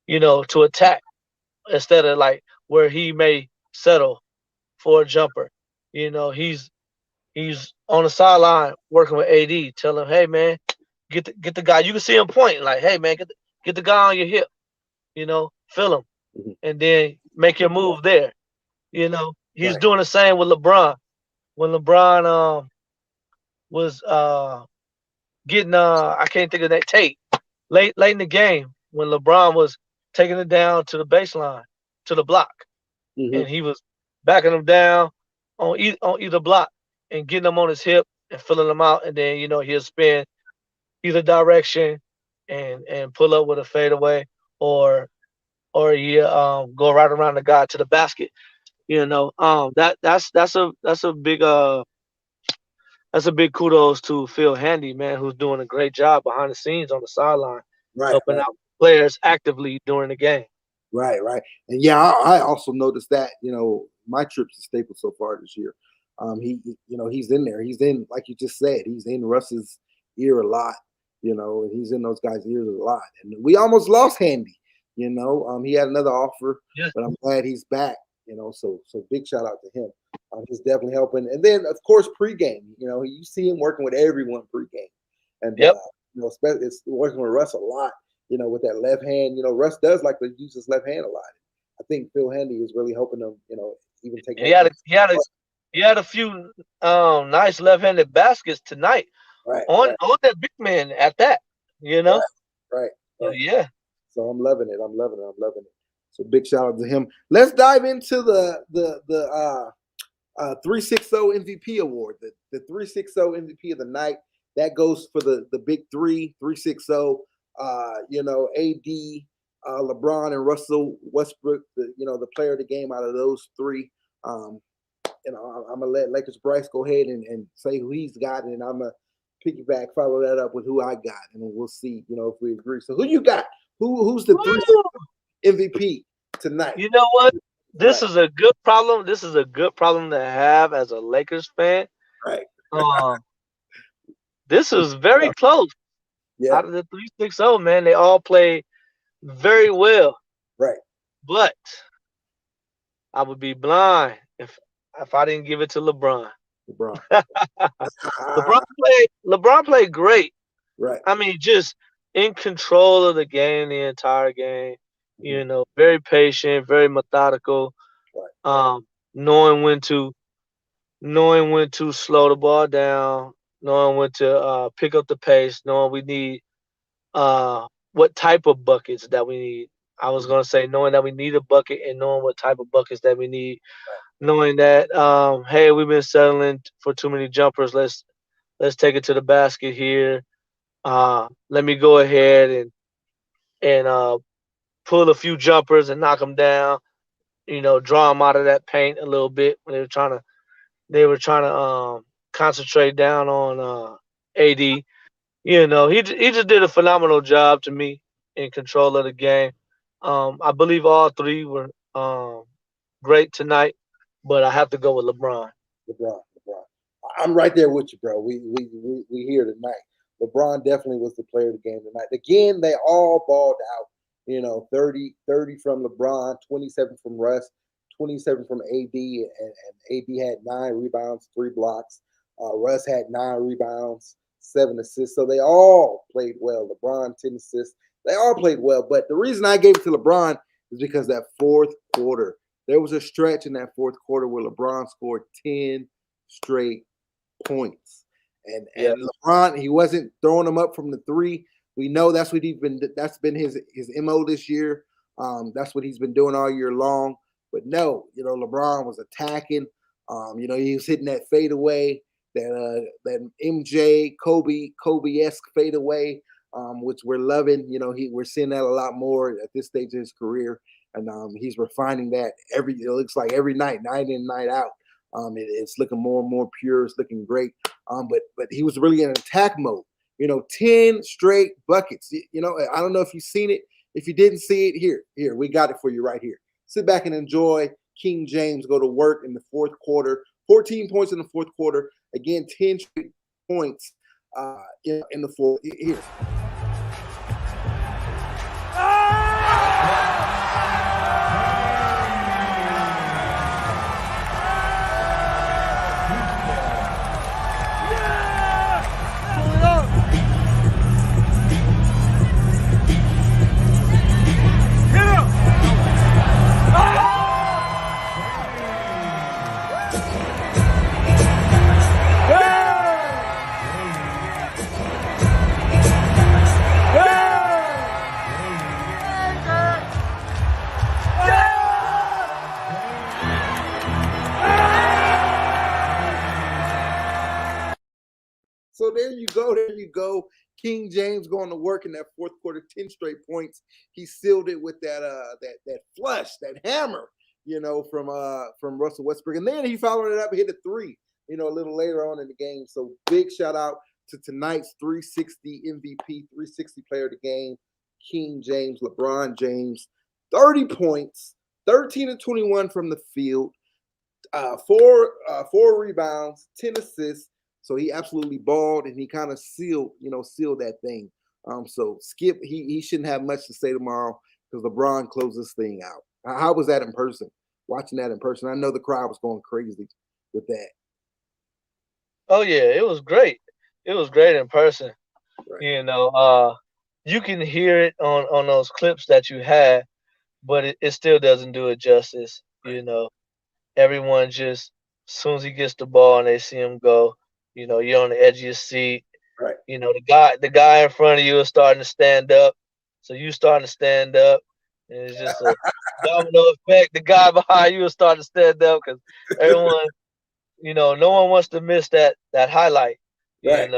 him, to attack instead of like where he may settle for a jumper. He's on the sideline working with AD, telling him, "Hey man, get the guy." You can see him pointing like, "Hey man, get the guy on your hip, feel him, Mhm. and then make your move there." He's Right. doing the same with LeBron. When LeBron was getting I can't think of that tape late in the game when LeBron was taking it down to the baseline to the block, Mhm. and he was backing him down on either block and getting him on his hip and filling him out, and then he'll spin either direction and pull up with a fadeaway or he go right around the guy to the basket. That's a big that's a big kudos to Phil Handy, man, who's doing a great job behind the scenes on the sideline, Right. helping out players actively during the game. Right. And yeah, I also noticed that, my trips to Staples so far this year. He's in there. He's in, like you just said, he's in Russ's ear a lot, and he's in those guys' ears a lot. And we almost lost Handy, he had another offer, Yeah. but I'm glad he's back, so big shout out to him. He's definitely helping. And then, of course, pregame, you see him working with everyone pregame. And, Yep. especially it's working with Russ a lot, with that left hand. Russ does like to use his left hand a lot. I think Phil Handy is really helping him, even take And that. he had a few nice left-handed baskets tonight Right, on that big man at that. You know. right. Yeah. So I'm loving it. I'm loving it. So big shout out to him. Let's dive into the 360 MVP award. The 360 MVP of the night. That goes for the big three, 360. AD, LeBron, and Russell Westbrook. The player of the game out of those three. I'm gonna let Lakers Bryce go ahead and say who he's got, and I'm gonna piggyback, follow that up with who I got, and we'll see, if we agree. So who you got? Who's the MVP tonight? You know what? This is a good problem. This is a good problem to have as a Lakers fan. Right. This is very close. Yeah. Out of the 360, man, they all play very well. Right. But I would be blind if I didn't give it to LeBron. LeBron played great. Right. I mean, just in control of the game, the entire game. Very patient, very methodical. Right. Knowing when to slow the ball down, knowing when to pick up the pace, knowing we need what type of buckets that we need. I was gonna say knowing that we need a bucket and knowing what type of buckets that we need. Knowing that hey, we've been settling for too many jumpers. Let's take it to the basket here. Let me go ahead and pull a few jumpers and knock them down. Draw them out of that paint a little bit when they were trying to concentrate down on AD. He just did a phenomenal job to me in control of the game. I believe all three were great tonight, but I have to go with LeBron. LeBron. I'm right there with you, bro. We here tonight. LeBron definitely was the player of the game tonight. Again, they all balled out. 30 from LeBron, 27 from Russ, 27 from AD, and AD had 9 rebounds, 3 blocks. Russ had 9 rebounds, 7 assists. So they all played well. LeBron, 10 assists. They all played well. But the reason I gave it to LeBron is because that fourth quarter, there was a stretch in that fourth quarter where LeBron scored 10 straight points. And LeBron, he wasn't throwing them up from the three. We know that's what that's been his MO this year. That's what he's been doing all year long. But no, LeBron was attacking. He was hitting that fadeaway, that MJ Kobe-esque fadeaway, which we're loving. We're seeing that a lot more at this stage of his career, and he's refining that it looks like every night in, night out. It's looking more and more pure. It's looking great. But he was really in attack mode. 10 straight buckets. I don't know if you've seen it. If you didn't see it, here, we got it for you right here. Sit back and enjoy King James go to work in the fourth quarter. 14 points in the fourth quarter. Again, 10 straight points in the fourth. Here. So there you go. King James going to work in that fourth quarter, 10 straight points. He sealed it with that flush, that hammer, from Russell Westbrook. And then he followed it up and hit a 3, a little later on in the game. So big shout out to tonight's 360 MVP, 360 player of the game, King James, LeBron James, 30 points, 13 of 21 from the field, 4 rebounds, 10 assists. So he absolutely balled, and he kind of sealed that thing. So Skip, he shouldn't have much to say tomorrow because LeBron closed this thing out. How was that in person? Watching that in person, I know the crowd was going crazy with that. Oh yeah, it was great. It was great in person. Right. You can hear it on those clips that you had, but it still doesn't do it justice. Right. everyone just as soon as he gets the ball and they see him go, you're on the edge of your seat. Right. The guy in front of you is starting to stand up, so you starting to stand up, and it's just a domino effect. The guy behind you is starting to stand up because everyone, no one wants to miss that highlight. Right.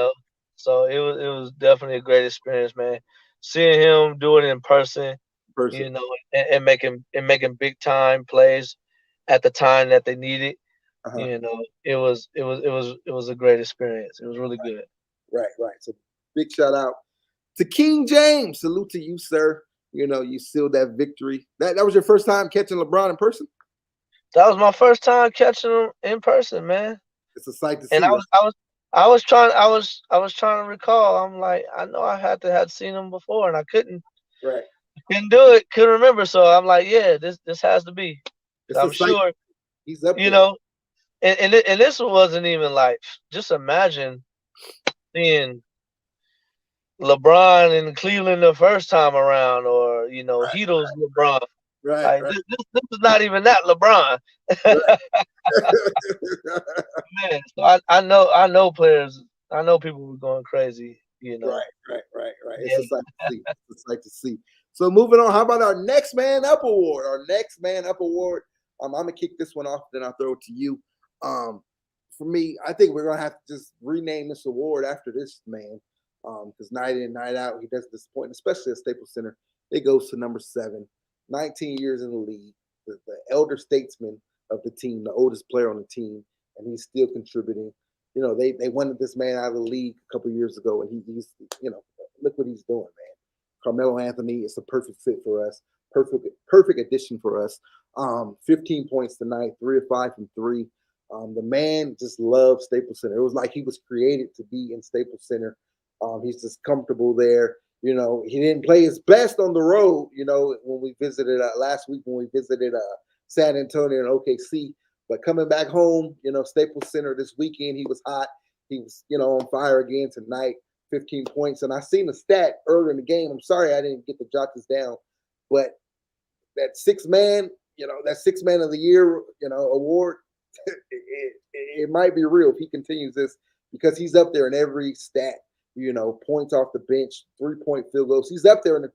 So it was definitely a great experience, man. Seeing him do it in person, Person. and making big time plays at the time that they needed. Uh-huh. It was a great experience. It was really good. Right. So big shout out to King James. Salute to you, sir. You sealed that victory. That was your first time catching LeBron in person? That was my first time catching him in person, man. It's a sight to see. And I was trying to recall. I'm like, I know I had seen him before, and I couldn't Right. do it. Couldn't remember. So I'm like, yeah, this has to be. It's I'm a sight. sure. He's up there. And this wasn't even like. Just imagine seeing LeBron in Cleveland the first time around, or Hedo's LeBron. Right. Like this is not even that LeBron. Man, so I know players. I know people were going crazy. Right. It's a sight to see. It's a sight to see. So moving on, how about our Next Man Up Award? I'm gonna kick this one off, then I'll throw it to you. For me, I think we're gonna have to just rename this award after this man, because night in, night out, he doesn't disappoint, especially at Staples Center. It goes to number 7, 19 years in the league, the elder statesman of the team, the oldest player on the team, and he's still contributing. They wanted this man out of the league a couple years ago, and he's look what he's doing, man. Carmelo Anthony is a perfect fit for us, perfect addition for us. 15 points tonight, 3 of 5 from 3. The man just loves Staples Center. It was like he was created to be in Staples Center. He's just comfortable there. He didn't play his best on the road, when we visited last week, when we visited San Antonio and OKC. But coming back home, Staples Center this weekend, he was hot. He was, on fire again tonight, 15 points. And I seen the stat earlier in the game. I'm sorry I didn't get to jot this down. But that sixth man of the year, award, it might be real if he continues this, because he's up there in every stat, points off the bench, 3-point field goals. He's up there in the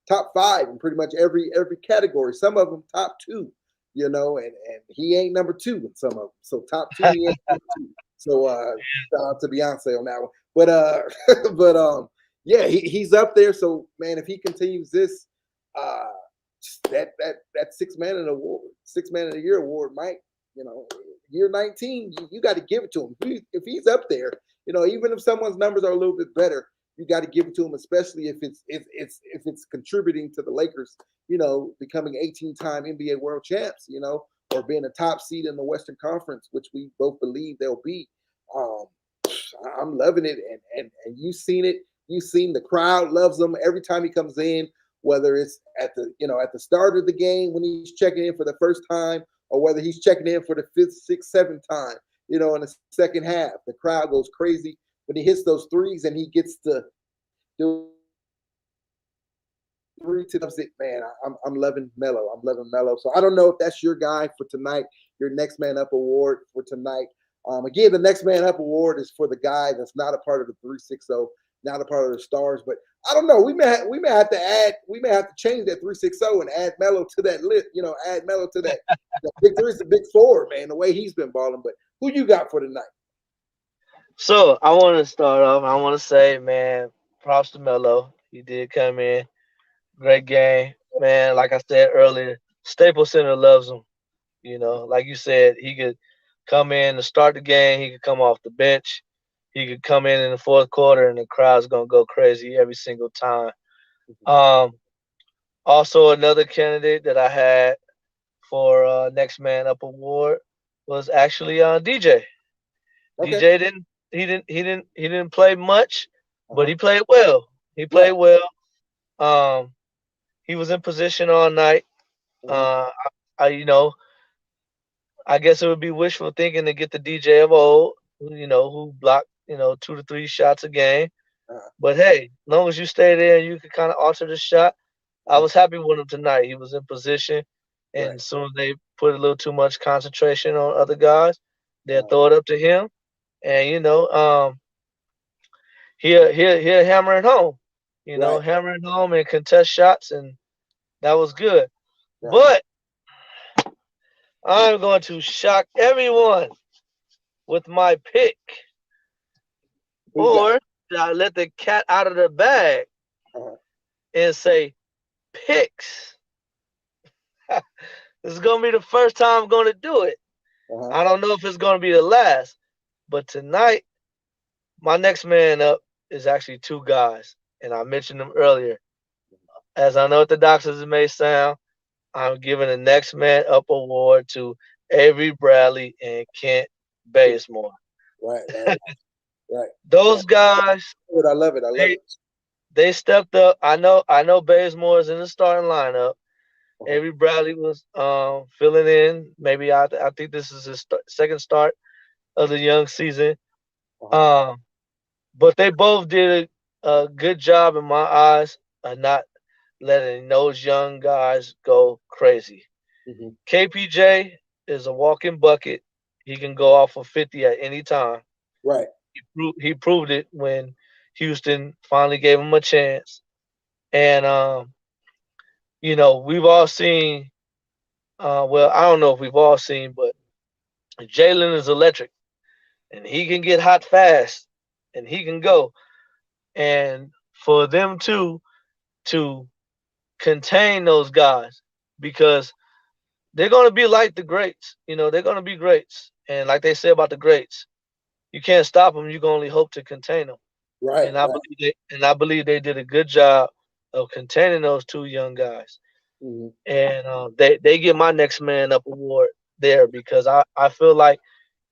top 5 in pretty much every category. Some of them top 2, and he ain't number 2 in some of them. So top 2, he ain't number 2. So shout out to Beyonce on that one. But yeah, he's up there. So man, if he continues this, that six man of the year award might, year 19, you got to give it to him. If he's up there, even if someone's numbers are a little bit better, you got to give it to him, especially if it's contributing to the Lakers, becoming 18-time NBA world champs, or being a top seed in the Western Conference, which we both believe they'll be. I'm loving it, and you've seen it. You've seen the crowd loves him every time he comes in, whether it's at the start of the game when he's checking in for the first time, or whether he's checking in for the 5th, 6th, 7th time. In the second half, the crowd goes crazy when he hits those threes, and he gets to do 3 times it. Man, I'm loving Melo. So I don't know if that's your guy for tonight, your Next Man Up Award for tonight. Again, the Next Man Up Award is for the guy that's not a part of the 360, not a part of the Stars. But I don't know. We may have to change that 360 and add Melo to that list. Add Melo to that. The big 3 is the big 4, man. The way he's been balling. But who you got for tonight? So I want to start off. I want to say, man, props to Melo. He did come in, great game, man. Like I said earlier, Staples Center loves him. Like you said, he could come in to start the game. He could come off the bench. He could come in the fourth quarter, and the crowd's gonna go crazy every single time. Also, another candidate that I had for Next Man Up Award was actually DJ. Okay. DJ didn't play much, but he played well. He played well. He was in position all night. I guess it would be wishful thinking to get the DJ of old, who blocked, 2 to 3 shots a game. But hey, as long as you stay there and you can kind of alter the shot, I was happy with him tonight. He was in position, and as soon as put a little too much concentration on other guys. They'll Right. throw it up to him, and he'll hammer it home. Right. Hammer it home and contest shots, and that was good. Right. But I'm going to shock everyone with my pick, Who's that? or should I let the cat out of the bag Uh-huh. and say picks? This is gonna be the first time I'm gonna do it. Uh-huh. I don't know if it's gonna be the last, but tonight my next man up is actually two guys, and I mentioned them earlier. As unorthodox as it may sound, I'm giving the next man up award to Avery Bradley and Kent Bazemore. Right. Right. Right. Those guys, I love it. I love they it. they stepped up. I know Bazemore is in the starting lineup. Uh-huh. Avery Bradley was filling in. Maybe I think this is his second start of the young season. Uh-huh. But they both did a good job in my eyes of not letting those young guys go crazy. Mm-hmm. KPJ is a walking bucket. He can go off of 50 at any time. Right. He proved it when Houston finally gave him a chance. And we've all seen. Well, I don't know if we've all seen, but Jalen is electric, and he can get hot fast, and he can go. And for them to contain those guys, because they're going to be like the greats. They're going to be greats. And like they say about the greats, you can't stop them. You can only hope to contain them. Right. And I believe they did a good job of containing those two young guys. Mm-hmm. And they get my next man up award there, because I feel like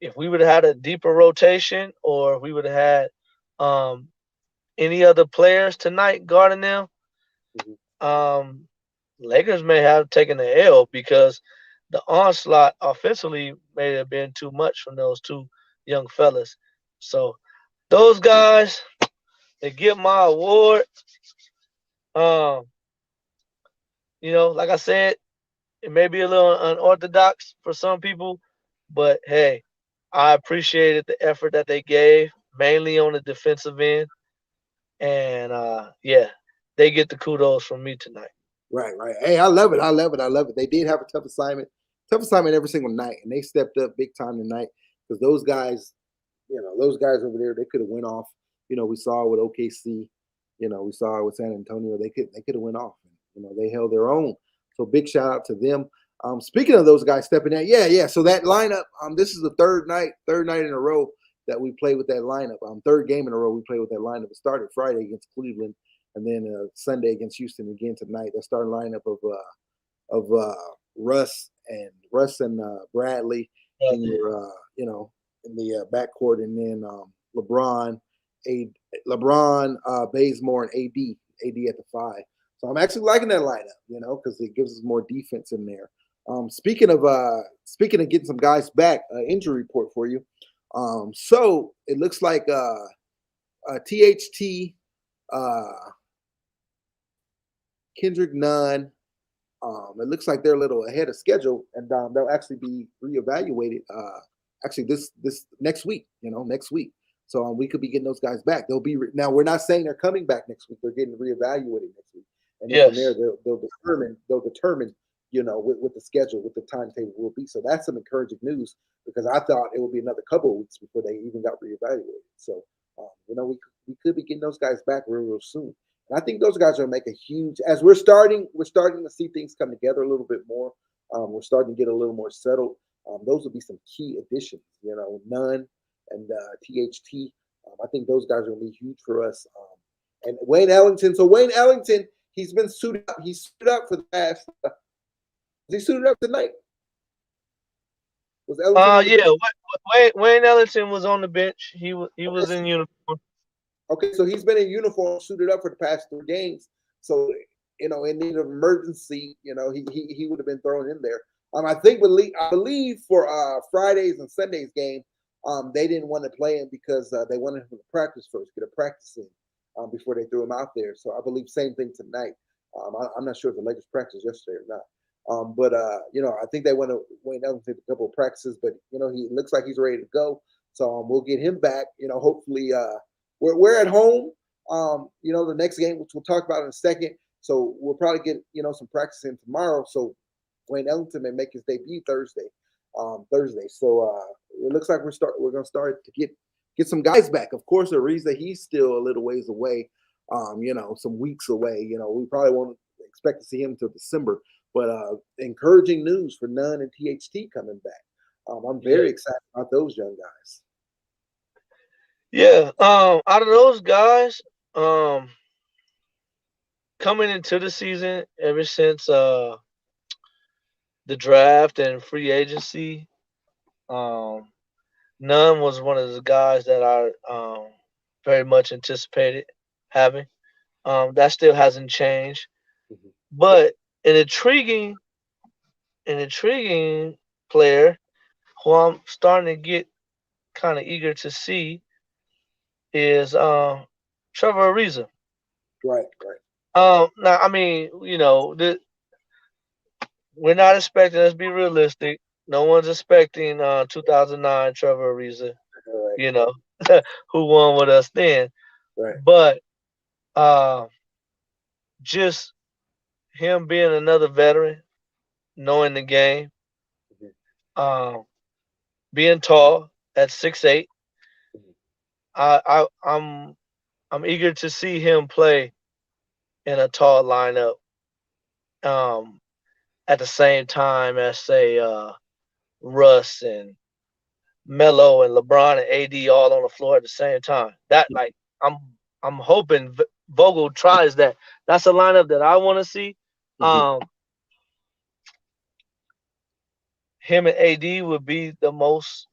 if we would have had a deeper rotation, or if we would have had any other players tonight guarding them, Mm-hmm. Lakers may have taken the L, because the onslaught offensively may have been too much from those two young fellas. So those guys, they get my award. Um, like I said, it may be a little unorthodox for some people, but hey, I appreciated the effort that they gave, mainly on the defensive end. And yeah, they get the kudos from me tonight. Right. Right. Hey, I love it. I love it. I love it. They did have a tough assignment. Tough assignment every single night, and they stepped up big time tonight, because those guys, those guys over there, they could have went off. We saw with OKC. We saw it with San Antonio. They could have went off. They held their own. So big shout out to them. Speaking of those guys stepping out, yeah. So that lineup, this is the third night in a row that we played with that lineup. Third game in a row we played with that lineup. It started Friday against Cleveland, and then Sunday against Houston again tonight. That starting lineup of Russ and Bradley in your in the backcourt, and then LeBron, Bazemore, and AD at the 5. So I'm actually liking that lineup, because it gives us more defense in there. Speaking of getting some guys back, injury report for you. So it looks like THT, Kendrick Nunn. It looks like they're a little ahead of schedule, and they'll actually be reevaluated. Actually, this next week. Next week. So we could be getting those guys back. They'll be now. We're not saying they're coming back next week. They're getting reevaluated next week, and then from there they'll determine. What the schedule, what the timetable will be. So that's some encouraging news, because I thought it would be another couple of weeks before they even got reevaluated. So, we could be getting those guys back real soon. And I think those guys are going to make a huge, as we're starting to see things come together a little bit more. We're starting to get a little more settled. Those will be some key additions, Nunn and THT. I think those guys are going to be huge for us. And Wayne Ellington. So Wayne Ellington, he's been suited up. He's suited up for the past. Is he suited up tonight? Was Ellington? Yeah. Wayne Ellington was on the bench. He was in uniform. Okay, so he's been in uniform, suited up for the past 3 games. So in need of emergency, he would have been thrown in there. I believe for Fridays and Sundays game, they didn't want to play him because they wanted him to practice first, get a practice in before they threw him out there. So I believe same thing tonight. I'm not sure if the Lakers practiced yesterday or not. But I think they want to wait another a couple of practices, but he looks like he's ready to go. So we'll get him back. Hopefully we're at home. The next game, which we'll talk about in a second. So we'll probably get some practice in tomorrow. So Wayne Ellington may make his debut Thursday. So it looks like we're gonna start to get some guys back. Of course, Ariza, he's still a little ways away. Some weeks away. We probably won't expect to see him until December. But encouraging news for Nunn and THT coming back. I'm very excited about those young guys. Yeah. Out of those guys, coming into the season, ever since the draft and free agency, Nunn was one of the guys that I very much anticipated having. That still hasn't changed. Mhm. But an intriguing player who I'm starting to get kind of eager to see is Trevor Ariza. Right. Now, I mean, we're not expecting. Let's be realistic. No one's expecting 2009 Trevor Ariza. Right. Who won with us then. Right. But just him being another veteran, knowing the game, being tall at 6'8", I'm eager to see him play in a tall lineup. At the same time as say Russ and Melo and LeBron and AD all on the floor at the same time. That I'm hoping Vogel tries that. That's a lineup that I want to see. Him and AD would be the most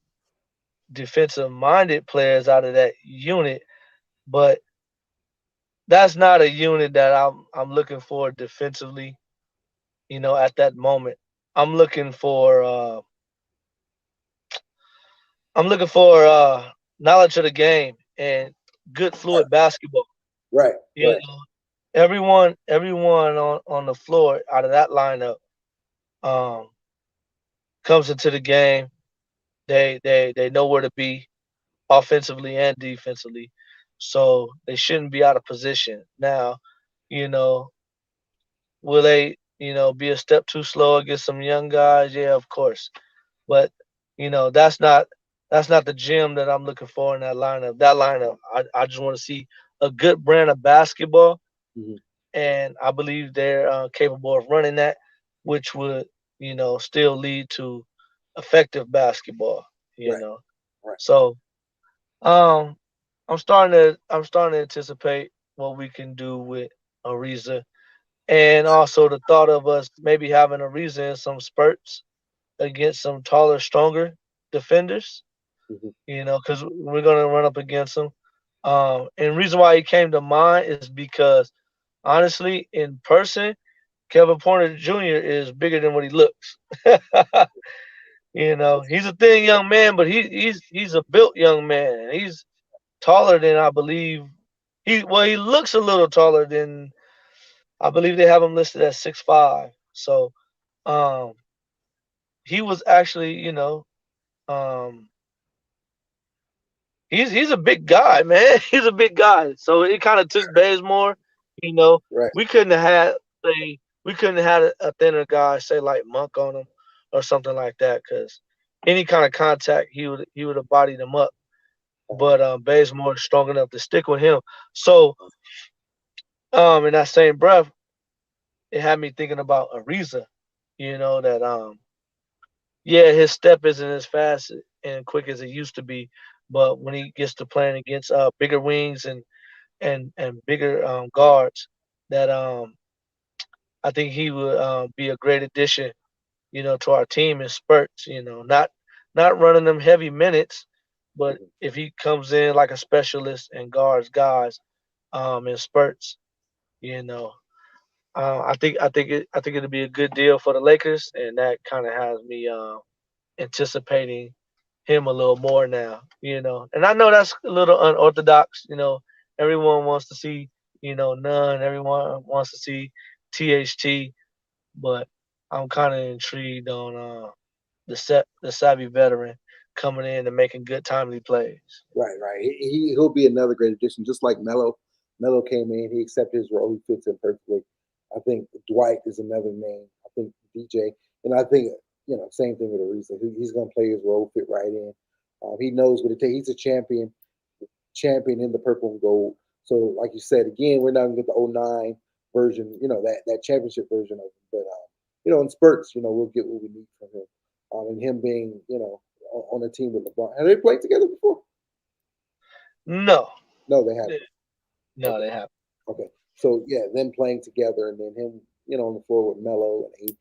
defensive-minded players out of that unit, but that's not a unit that I'm looking for defensively. At that moment, I'm looking for knowledge of the game and good fluid basketball. Right. You know, everyone on the floor out of that lineup comes into the game. They know where to be offensively and defensively. So they shouldn't be out of position. Now, will they, be a step too slow against some young guys? Yeah, of course. But, that's not the gym that I'm looking for in that lineup. That lineup, I just want to see a good brand of basketball, and I believe they're capable of running that, which would, still lead to effective basketball. Right. So, I'm starting to anticipate what we can do with Ariza, and also the thought of us maybe having Ariza in some spurts against some taller, stronger defenders. Because we're gonna run up against them. And the reason why he came to mind is because honestly, in person, Kevin Porter Jr. is bigger than what he looks. He's a thin young man, but he's a built young man. He's taller than I believe. He looks a little taller than I believe they have him listed at 6'5". So he was actually, um he's a big guy, man. He's a big guy. So it kind of took Bazemore, Right. we couldn't have had a thinner guy, say like Monk on him or something like that, because any kind of contact he would have bodied him up. But Bazemore is strong enough to stick with him. So in that same breath, it had me thinking about Ariza, that yeah, his step isn't as fast and quick as it used to be, but when he gets to playing against bigger wings and bigger guards, that I think he would be a great addition, to our team in spurts. Not running them heavy minutes, but if he comes in like a specialist and guards guys in spurts, I think it'll be a good deal for the Lakers, and that kind of has me anticipating him a little more now. And I know that's a little unorthodox. Everyone wants to see Nunn, everyone wants to see THT, but I'm kind of intrigued on the savvy veteran coming in and making good timely plays. Right. He'll be another great addition, just like Melo. Melo came in, he accepted his role, he fits in perfectly. I think Dwight is another name. I think DJ, and I think same thing with Ariza. He's going to play his role, fit right in. He knows what it takes. He's a champion in the purple and gold. So, like you said, again, we're not going to get the '09 version, that championship version of him. But in spurts, we'll get what we need from him. And him being, on a team with LeBron. Have they played together before? No. No, they haven't. No, Okay. they haven't. Okay. So, yeah, them playing together and then him, on the floor with Melo and AD.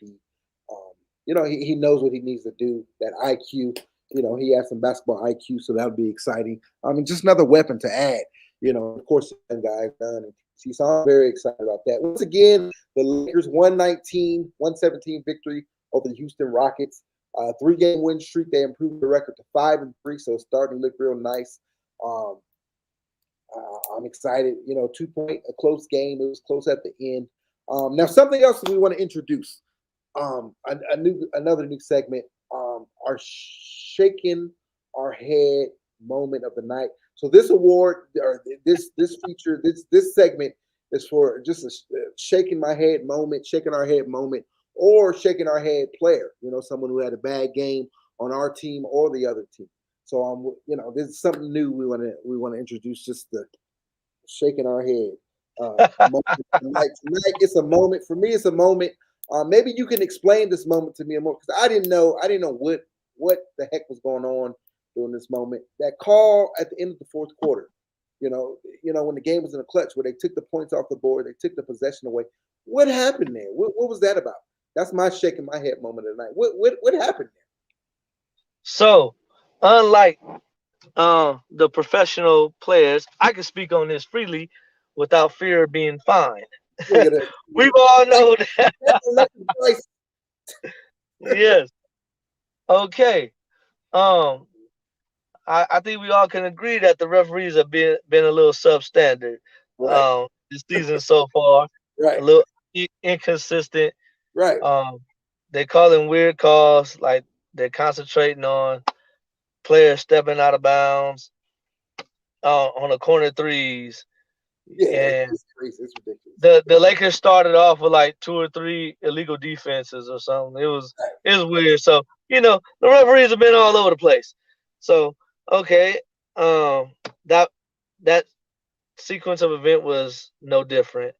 He knows what he needs to do, that IQ. He has some basketball IQ, so that would be exciting. I mean, just another weapon to add. Of course, the guy Nunn and TC. So I'm very excited about that. Once again, the Lakers 117 victory over the Houston Rockets. 3-game win streak. They improved the record to 5-3, so it's starting to look real nice. I'm excited. 2-point, a close game. It was close at the end. Now, something else we want to introduce. Another new segment. Our shaking our head moment of the night. So this award, or this feature, this segment is for just a shaking my head moment, shaking our head moment, or shaking our head player. Someone who had a bad game on our team or the other team. So this is something new we want to introduce. Just the shaking our head moment tonight. It's a moment for me. It's a moment. Maybe you can explain this moment to me more, because I didn't know what the heck was going on during this moment. That call at the end of the fourth quarter, when the game was in a clutch, where they took the points off the board, they took the possession away. What happened there? What was that about? That's my shaking my head moment of the night. What happened there? So, unlike the professional players, I can speak on this freely without fear of being fined. We've all known that. Yes. Okay. I think we all can agree that the referees have been a little substandard this season so far. Right. A little inconsistent. Right. They calling weird calls, like they're concentrating on players stepping out of bounds on the corner threes. Yeah, and it's crazy. It's ridiculous. the Lakers started off with like 2 or 3 illegal defenses or something. It was weird. So the referees have been all over the place. So okay, that sequence of event was no different.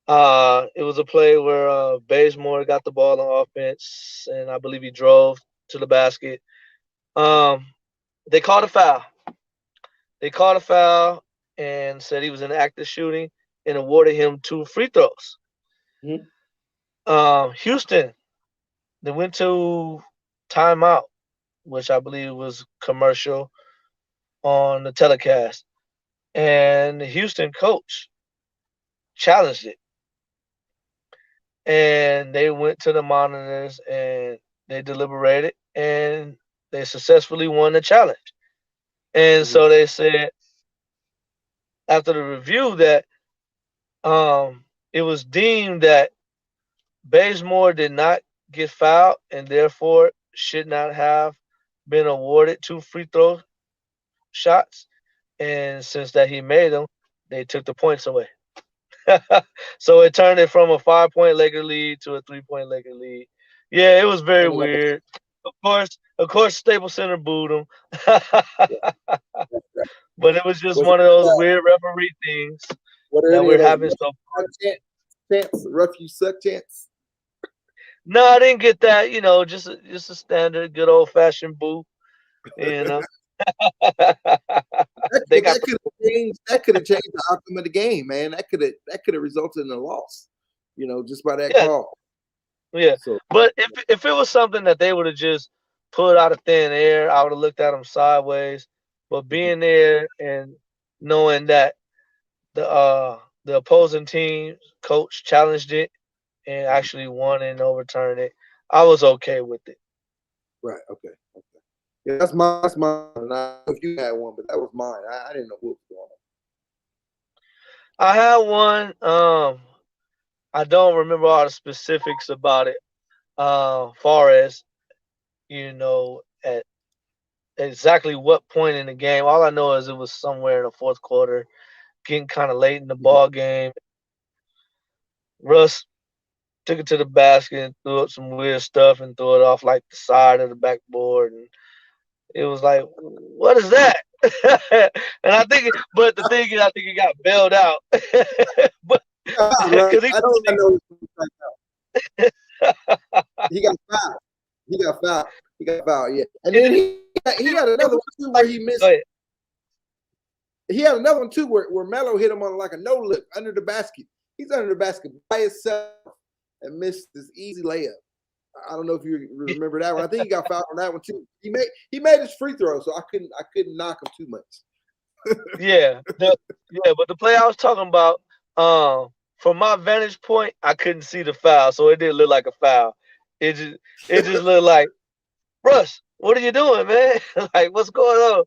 It was a play where Bazemore got the ball on offense, and I believe he drove to the basket. They called a foul. And said he was in active shooting and awarded him 2 free throws. Mm-hmm. Houston, they went to timeout, which I believe was commercial on the telecast. And the Houston coach challenged it. And they went to the monitors and they deliberated and they successfully won the challenge. And so they said after the review that it was deemed that Bazemore did not get fouled and therefore should not have been awarded 2 free throw shots. And since that he made them, they took the points away. So it turned it from a 5-point Laker lead to a 3-point Laker lead. Yeah, it was very weird. Of course, Staples Center booed him. But it was just one of those weird referee things that we're having so far. Chance, rough you suck chance. No, I didn't get that. Just a standard, good old fashioned boo. That could have changed the outcome of the game, man. That could have resulted in a loss. Just by that call. Yeah. So, but if it was something that they would have just put out of thin air, I would have looked at them sideways. But being there and knowing that the opposing team coach challenged it and actually won and overturned it, I was okay with it. Right. Okay. Yeah, that's mine. I don't know if you had one, but that was mine. I didn't know what was going on. I had one. I don't remember all the specifics about it, Far as at exactly what point in the game. All I know is it was somewhere in the fourth quarter, getting kind of late in the ball game. Russ took it to the basket and threw up some weird stuff and threw it off like the side of the backboard, and it was like, what is that? And but the thing is, I think he got bailed out, but Right. because he I told don't know. He got fouled. He got fouled. He got fouled. Yeah, and then he had another one too where he missed. He had another one too where Melo hit him on like a no look under the basket. He's under the basket by himself and missed this easy layup. I don't know if you remember that one. I think he got fouled on that one too. He made his free throw, so I couldn't knock him too much. Yeah, but the play I was talking about, from my vantage point, I couldn't see the foul, so it didn't look like a foul. It just looked like, Russ, what are you doing, man? Like, what's going on?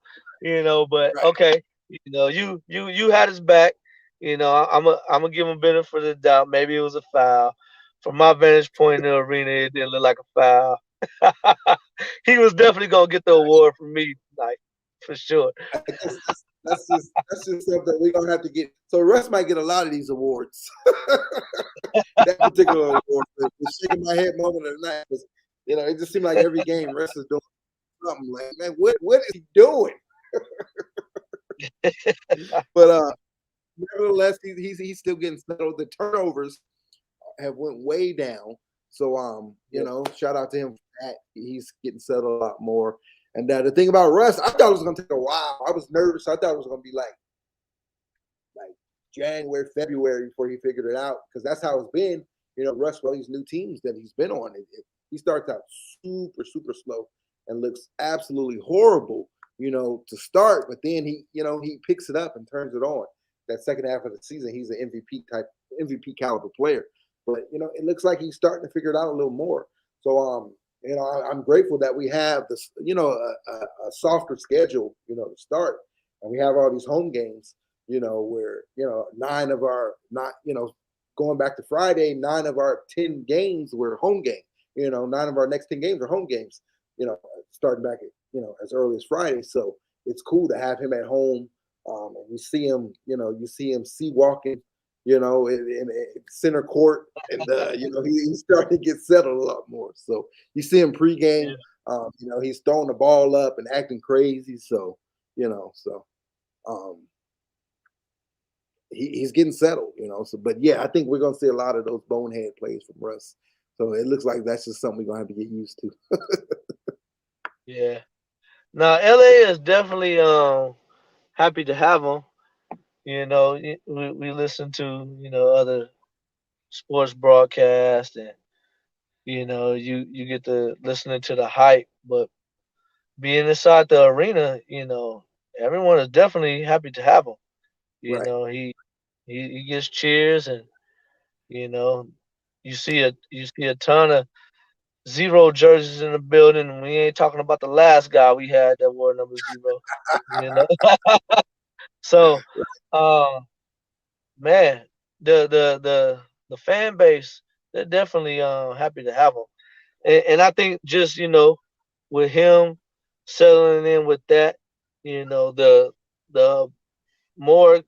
But Right. okay, you had his back. I'm gonna give him benefit of the doubt. Maybe it was a foul. From my vantage point in the arena, it didn't look like a foul. He was definitely gonna get the award from me tonight, for sure. That's just something we're gonna have to get. So Russ might get a lot of these awards. That particular award, the shaking my head moment of the night, was, it just seemed like every game Russ is doing something. Like, man, what is he doing? But nevertheless, he's still getting settled. The turnovers have went way down. So shout out to him for that. He's getting settled a lot more. And the thing about Russ, I thought it was gonna take a while. I was nervous. I thought it was gonna be like January, February before he figured it out, because that's how it's been. Russ, well, these new teams that he's been on, he starts out super, super slow and looks absolutely horrible, to start. But then he picks it up and turns it on. That second half of the season, he's an MVP caliber player. But it looks like he's starting to figure it out a little more. So I'm grateful that we have this, a softer schedule, to start, and we have all these home games, where 9 of our going back to Friday, 9 of our 10 games were home games. 9 of our next 10 games are home games. Starting back at as early as Friday. So it's cool to have him at home. And you see him sea walking, in center court, and he's starting to get settled a lot more. So you see him pregame, he's throwing the ball up and acting crazy. So he's getting settled. So, but yeah, I think we're gonna see a lot of those bonehead plays from Russ. So it looks like that's just something we're gonna have to get used to. Yeah. Now LA is definitely happy to have him. We listen to other sports broadcasts, and you get to listening to the hype, but being inside the arena, everyone is definitely happy to have him. Right. He gets cheers, and you see a ton of 0 jerseys in the building, and we ain't talking about the last guy we had that wore number 0. So, man, the fan base, they're definitely happy to have him, and I think just with him settling in with that, the more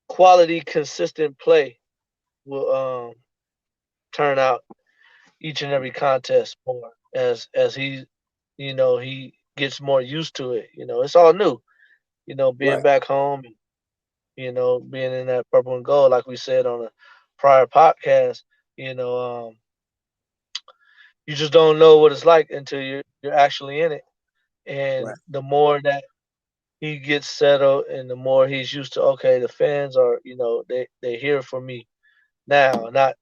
quality, consistent play will turn out each and every contest more as he he gets more used to it. It's all new. Being Right. back home, and being in that purple and gold, like we said on a prior podcast. You just don't know what it's like until you're actually in it. And Right. the more that he gets settled, and the more he's used to, okay, the fans are, they here for me now, not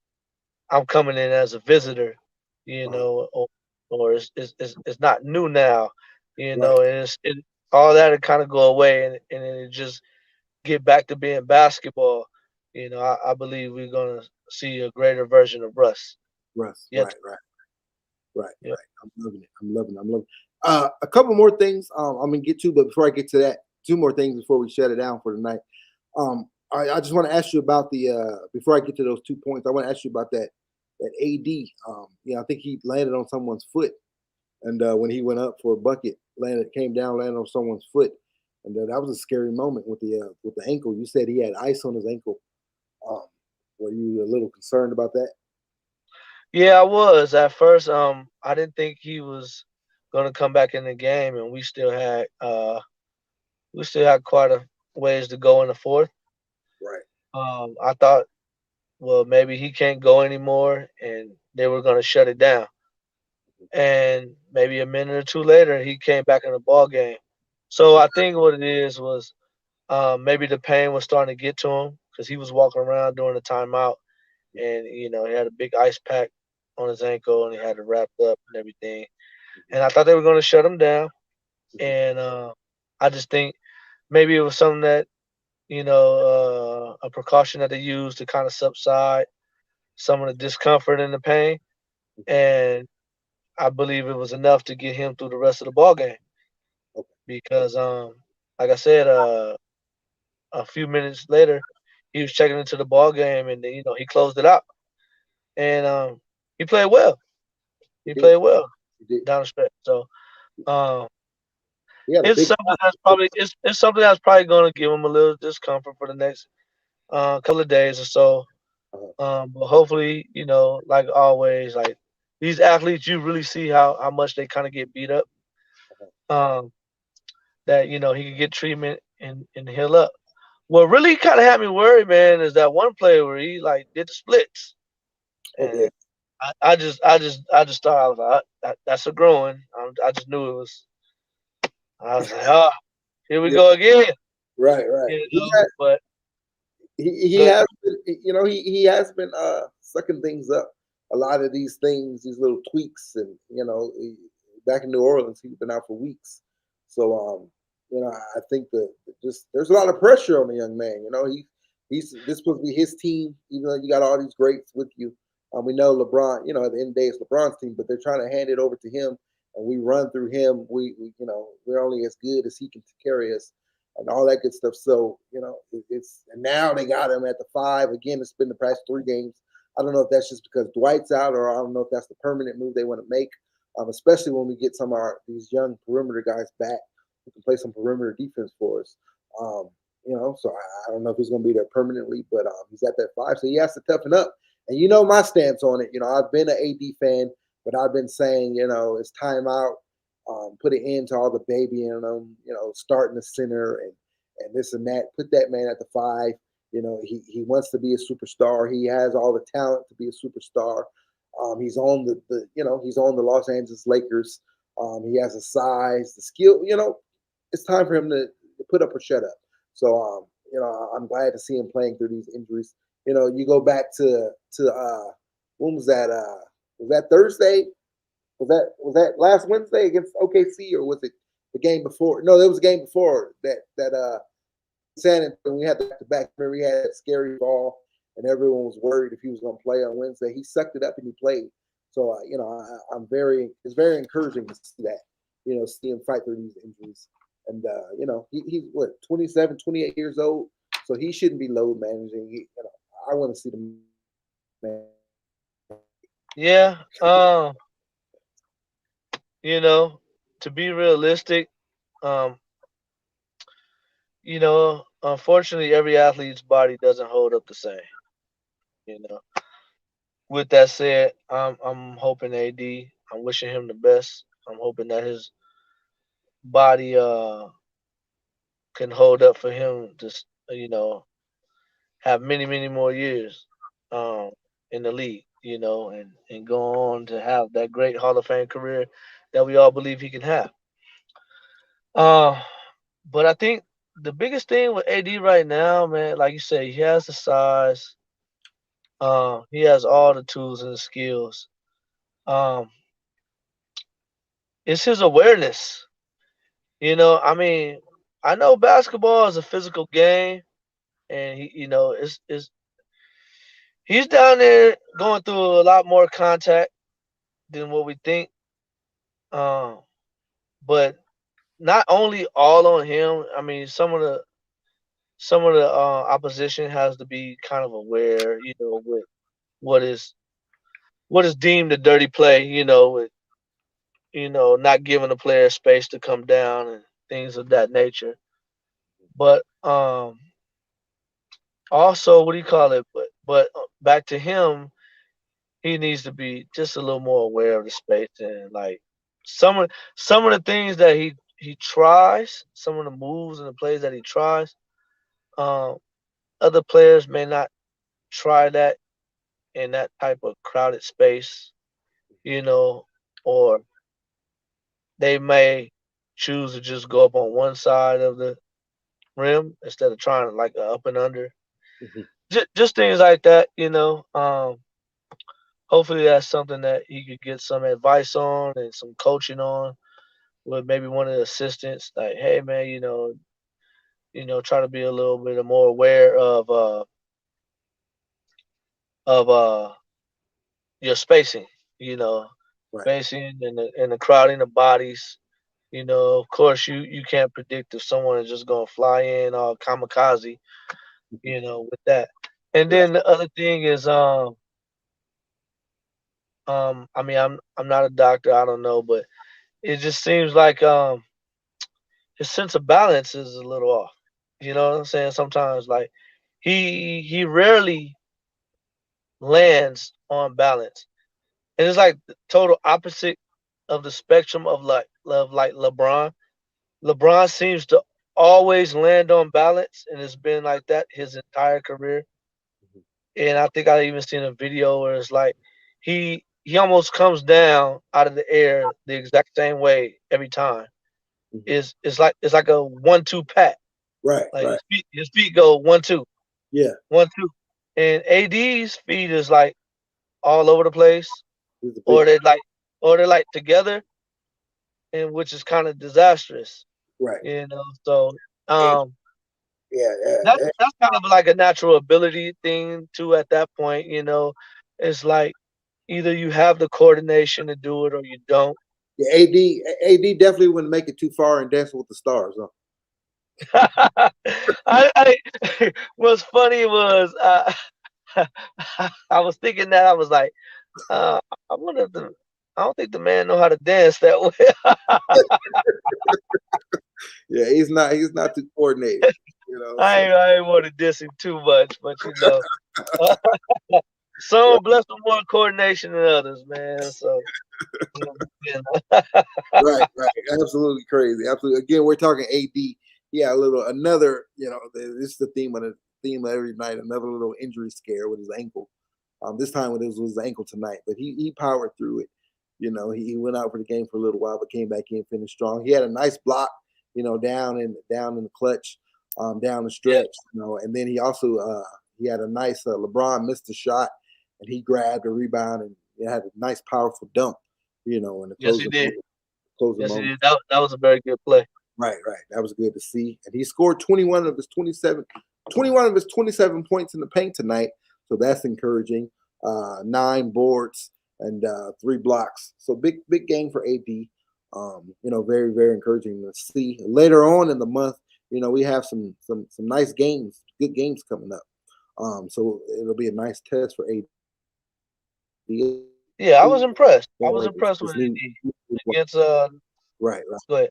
I'm coming in as a visitor, or it's not new now, Right. and all that would kind of go away, and it just get back to being basketball. I believe we're gonna see a greater version of Russ. Russ. Yet, Right. yeah, I'm loving it. I'm loving it. A couple more things I'm gonna get to, but before I get to that, 2 more things before we shut it down for tonight. I just want to ask you about the before I get to those 2 points, I want to ask you about that that AD. I think he landed on someone's foot, and when he went up for a bucket, came down, landed on someone's foot, and that was a scary moment with the ankle. You said he had ice on his ankle. Were you a little concerned about that? Yeah, I was at first. I didn't think he was gonna come back in the game, and we still had quite a ways to go in the fourth. Right. I thought, well, maybe he can't go anymore, and they were gonna shut it down. And maybe a minute or two later, he came back in the ball game. So I think what it is was maybe the pain was starting to get to him because he was walking around during the timeout, and he had a big ice pack on his ankle, and he had it wrapped up and everything. And I thought they were going to shut him down, and I just think maybe it was something that a precaution that they used to kind of subside some of the discomfort and the pain, and I believe it was enough to get him through the rest of the ball game because, like I said, a few minutes later, he was checking into the ball game, and he closed it out, and he played well. He He did. played well He did. down the stretch. So um, He had a it's big. something that's probably it's something that's probably going to give him a little discomfort for the next couple of days or so. But hopefully, like always, like these athletes, you really see how much they kind of get beat up. Um, that he can get treatment and heal up. What really kind of had me worried, man, is that one play where he like did the splits, Okay. and I just thought I was like, that's a growing. I just knew it was. I was like, here we Yeah. go again, Right. Right. But He good. has been, he has been sucking things up. A lot of these things, these little tweaks, and back in New Orleans, he's been out for weeks. So I think that just there's a lot of pressure on the young man. He's this supposed to be his team, even though you got all these greats with you. We know LeBron. At the end of the day, it's LeBron's team, but they're trying to hand it over to him, and we run through him. We're only as good as he can carry us and all that good stuff. So and now they got him at the 5 again. It's been the past 3 games. I don't know if that's just because Dwight's out, or I don't know if that's the permanent move they want to make. Especially when we get some of these young perimeter guys back who can play some perimeter defense for us. So I don't know if he's going to be there permanently, but he's at that 5, so he has to toughen up. And my stance on it. I've been an AD fan, but I've been saying, it's time out. Put an end to all the babying them, starting the center and this and that. Put that man at the 5. He wants to be a superstar. He has all the talent to be a superstar. He's on he's on the Los Angeles Lakers. He has the size, the skill. It's time for him to put up or shut up. So I'm glad to see him playing through these injuries. You go back to when was that? Was that Thursday? Was that last Wednesday against OKC, or was it the game before? No, there was a game before that San Antonio. We had the back. Remember, he had that scary ball, and everyone was worried if he was going to play on Wednesday. He sucked it up and he played. So it's very encouraging to see that. See him fight through these injuries, and he's what 27, 28 years old, so he shouldn't be load managing. I want to see the man. Yeah. To be realistic, um, unfortunately, every athlete's body doesn't hold up the same. You know. With that said, I'm hoping AD. I'm wishing him the best. I'm hoping that his body can hold up for him to have many many more years um in the league. And go on to have that great Hall of Fame career that we all believe he can have. Uh, but I think the biggest thing with AD right now, man, like you say, he has the size. He has all the tools and the skills. Um, it's his awareness. I mean, I know basketball is a physical game, and it's he's down there going through a lot more contact than what we think. Um, but not only all on him. I mean, some of the opposition has to be kind of aware, with what is what is deemed a dirty play, with not giving the player space to come down and things of that nature. But also, what do you call it? But back to him, he needs to be just a little more aware of the space and like some of the things that he tries, some of the moves and the plays that he tries. Um, Other players may not try that in that type of crowded space, you know, or they may choose to just go up on one side of the rim instead of trying like a up and under. Mhm. Just things like that. Hopefully that's something that he could get some advice on and some coaching on with maybe one of the assistants. Like, hey man, try to be a little bit more aware of your spacing, you know, Right. spacing and the crowding of bodies. Of course you can't predict if someone is just gonna fly in all kamikaze, Mhm. with that. And Right. then the other thing is I mean I'm not a doctor, I don't know, but it just seems like his sense of balance is a little off. You know what I'm saying? Sometimes like he rarely lands on balance. And it's like the total opposite of the spectrum of like LeBron. LeBron seems to always land on balance, and it's been like that his entire career. Mhm. And I think I even seen a video where it's like he almost comes down out of the air the exact same way every time. Mhm. It's like a 1-2 pat. Right. Like Right. his feet go 1-2, Yeah. 1-2, and AD's feet is like all over the place, He's a big. or they're like together, and which is kind of disastrous. Right. So Eh, um, Yeah. that's Yeah. that's kind of like a natural ability thing too. At that point, it's like either you have the coordination to do it or you don't. Yeah. AD definitely wouldn't make it too far in Dancing with the Stars. Huh? I what's funny was I was thinking that I was like, uh, I wonder if I don't think the man know how to dance that well. Yeah. He's not too coordinated. I So ain't, I ain't want to diss him too much, but right. some blessed with more coordination than others, man. So you know. Right. Right. Absolutely crazy. Absolutely. Again, we're talking AD. Yeah. A little another. This is the theme of every night. Another little injury scare with his ankle. This time it was his ankle tonight, but he powered through it. He went out for the game for a little while, but came back in, finished strong. He had a nice block, down in the clutch, down the Yeah, stretch, and then he also he had a nice LeBron missed a shot, and he grabbed a rebound and had a nice powerful dunk, in the yes he did. closing Yes he moment. did. That was a very good play. Right, right. That was good to see. And he scored 21 of his 27 points in the paint tonight. So that's encouraging. 9 boards and 3 blocks. So big game for AD. Very, very encouraging to see. Later on in the month, we have some nice games, good games coming up. So it'll be a nice test for AD. Yeah, I was impressed. I was Like impressed this with new, AD against right, right. go ahead.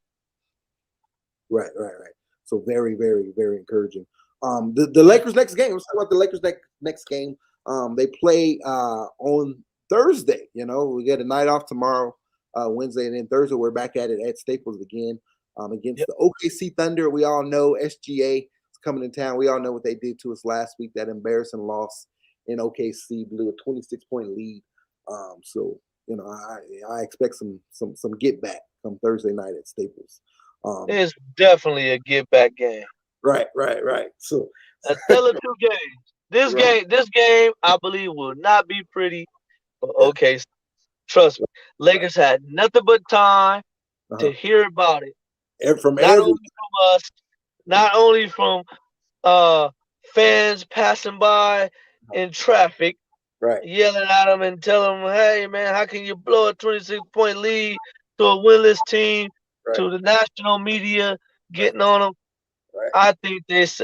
Right, right, right. So very, very, very encouraging. The Lakers next game. Let's talk about the Lakers next game. They play on Thursday. We get a night off tomorrow, Wednesday, and then Thursday we're back at it at Staples again against Yep. the OKC Thunder. We all know SGA is coming in town. We all know what they did to us last week. That embarrassing loss in OKC, blew a 26-point lead. So I expect some get back come Thursday night at Staples. It's definitely a get back game. Right, right, right. So, A tale of two games. This right, game, this game, I believe, will not be pretty for yeah, OKC. Trust me. right. Lakers had nothing but time Uh-huh. to hear about it. From Not every only from us, not only from uh fans passing by in traffic, right, yelling at them and telling them, "Hey man, how can you blow a 26-point lead to a winless team?" right, To the national media right, getting on them. right,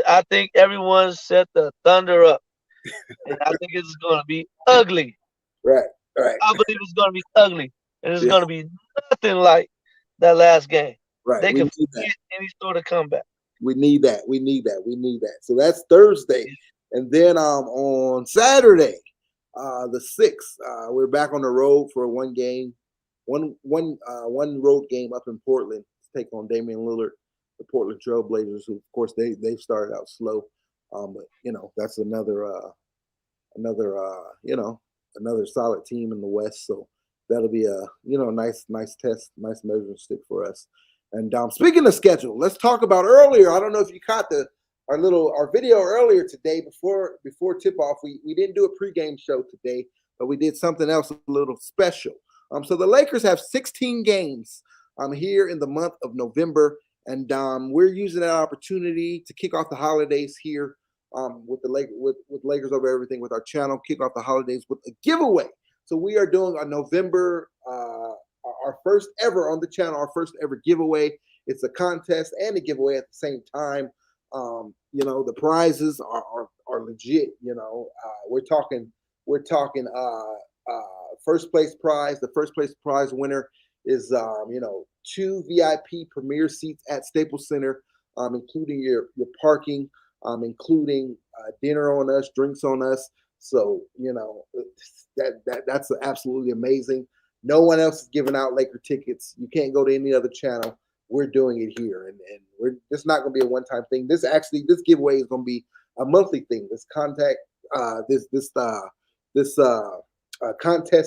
I think everyone set the Thunder up, and I think it's going to be ugly. right. Right. I believe it's going to be ugly, and it's Yeah. going to be nothing like that last game. Right. They We can need that. forget any sort of comeback. We need that. We need that. We need that. So that's Thursday. And then on Saturday, the 6th, we're back on the road for one road game up in Portland to take on Damian Lillard, the Portland Trailblazers, who of course they've started out slow. But that's another solid team in the West. So that'll be a nice test, nice measuring stick for us. And speaking of schedule, let's talk about earlier. I don't know if you caught our video earlier today before tip off. We didn't do a pregame show today, but we did something else a little special. So the Lakers have 16 games here in the month of November, and we're using that opportunity to kick off the holidays here with Lakers Over Everything with our channel. Kick off the holidays with a giveaway. So we are doing a November, our first ever on the channel, our first ever giveaway. It's a contest and a giveaway at the same time. The prizes are legit. We're talking first place prize. The first place prize winner is 2 VIP premier seats at Staples Center, including your parking, including dinner on us, drinks on us. So that's absolutely amazing. No one else is giving out Laker tickets. You can't go to any other channel. We're doing it here, and we're just not going to be a one-time thing. This giveaway is going to be a monthly thing. This contest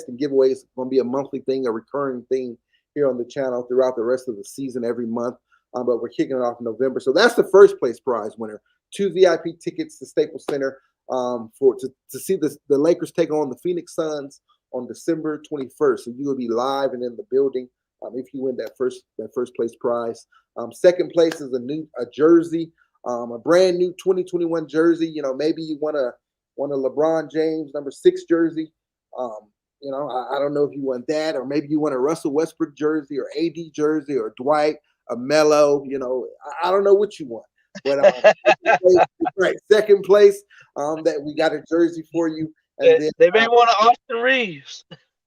and giveaway is going to be a monthly thing, a recurring thing here on the channel throughout the rest of the season every month. But we're kicking it off in November. So that's the first place prize winner. 2 VIP tickets to Staples Center to see the Lakers take on the Phoenix Suns on December 21st. So you will be live and in the building if you win that first place prize. Second place is a jersey, a brand new 2021 jersey. Maybe you want a LeBron James number 6 jersey. I don't know if you want that, or maybe you want a Russell Westbrook jersey, or AD jersey, or Dwight, a Melo. I don't know what you want. But right, second place, that we got a jersey for you. And They may want an Austin Reaves.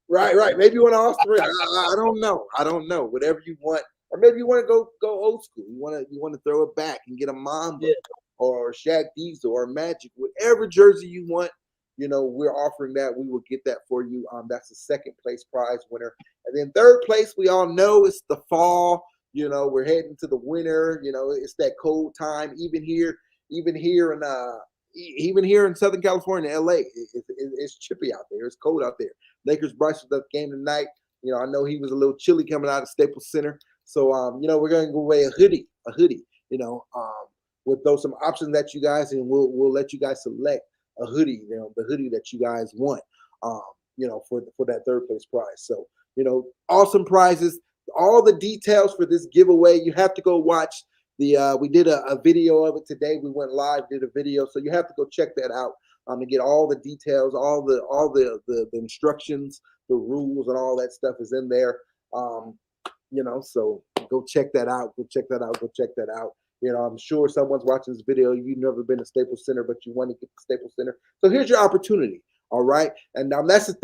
Right. Maybe you want to Austin Reaves. I don't know. Whatever you want, or maybe you want to go old school. You want to throw it back and get a Mamba or Shaq Diesel or Magic, whatever jersey you want. We're offering that. We will get that for you. That's the second place prize winner. And then third place, we all know it's the fall. We're heading to the winter. It's that cold time. Even here in Southern California, LA, it's chippy out there. It's cold out there. Lakers Bryce was at the game tonight. I know he was a little chilly coming out of Staples Center. So we're going to go away a hoodie. With those some options that you guys, and we'll let you guys select a hoodie. The hoodie that you guys want. For that third place prize. So awesome prizes. All the details for this giveaway, you have to go watch we did a video of it today. We went live, did a video, so you have to go check that out and get all the details, all the instructions, the rules, and all that stuff is in there. So go check that out. Go check that out. I'm sure someone's watching this video. You've never been to Staples Center, but you want to get to Staples Center. So here's your opportunity. All right, and that's the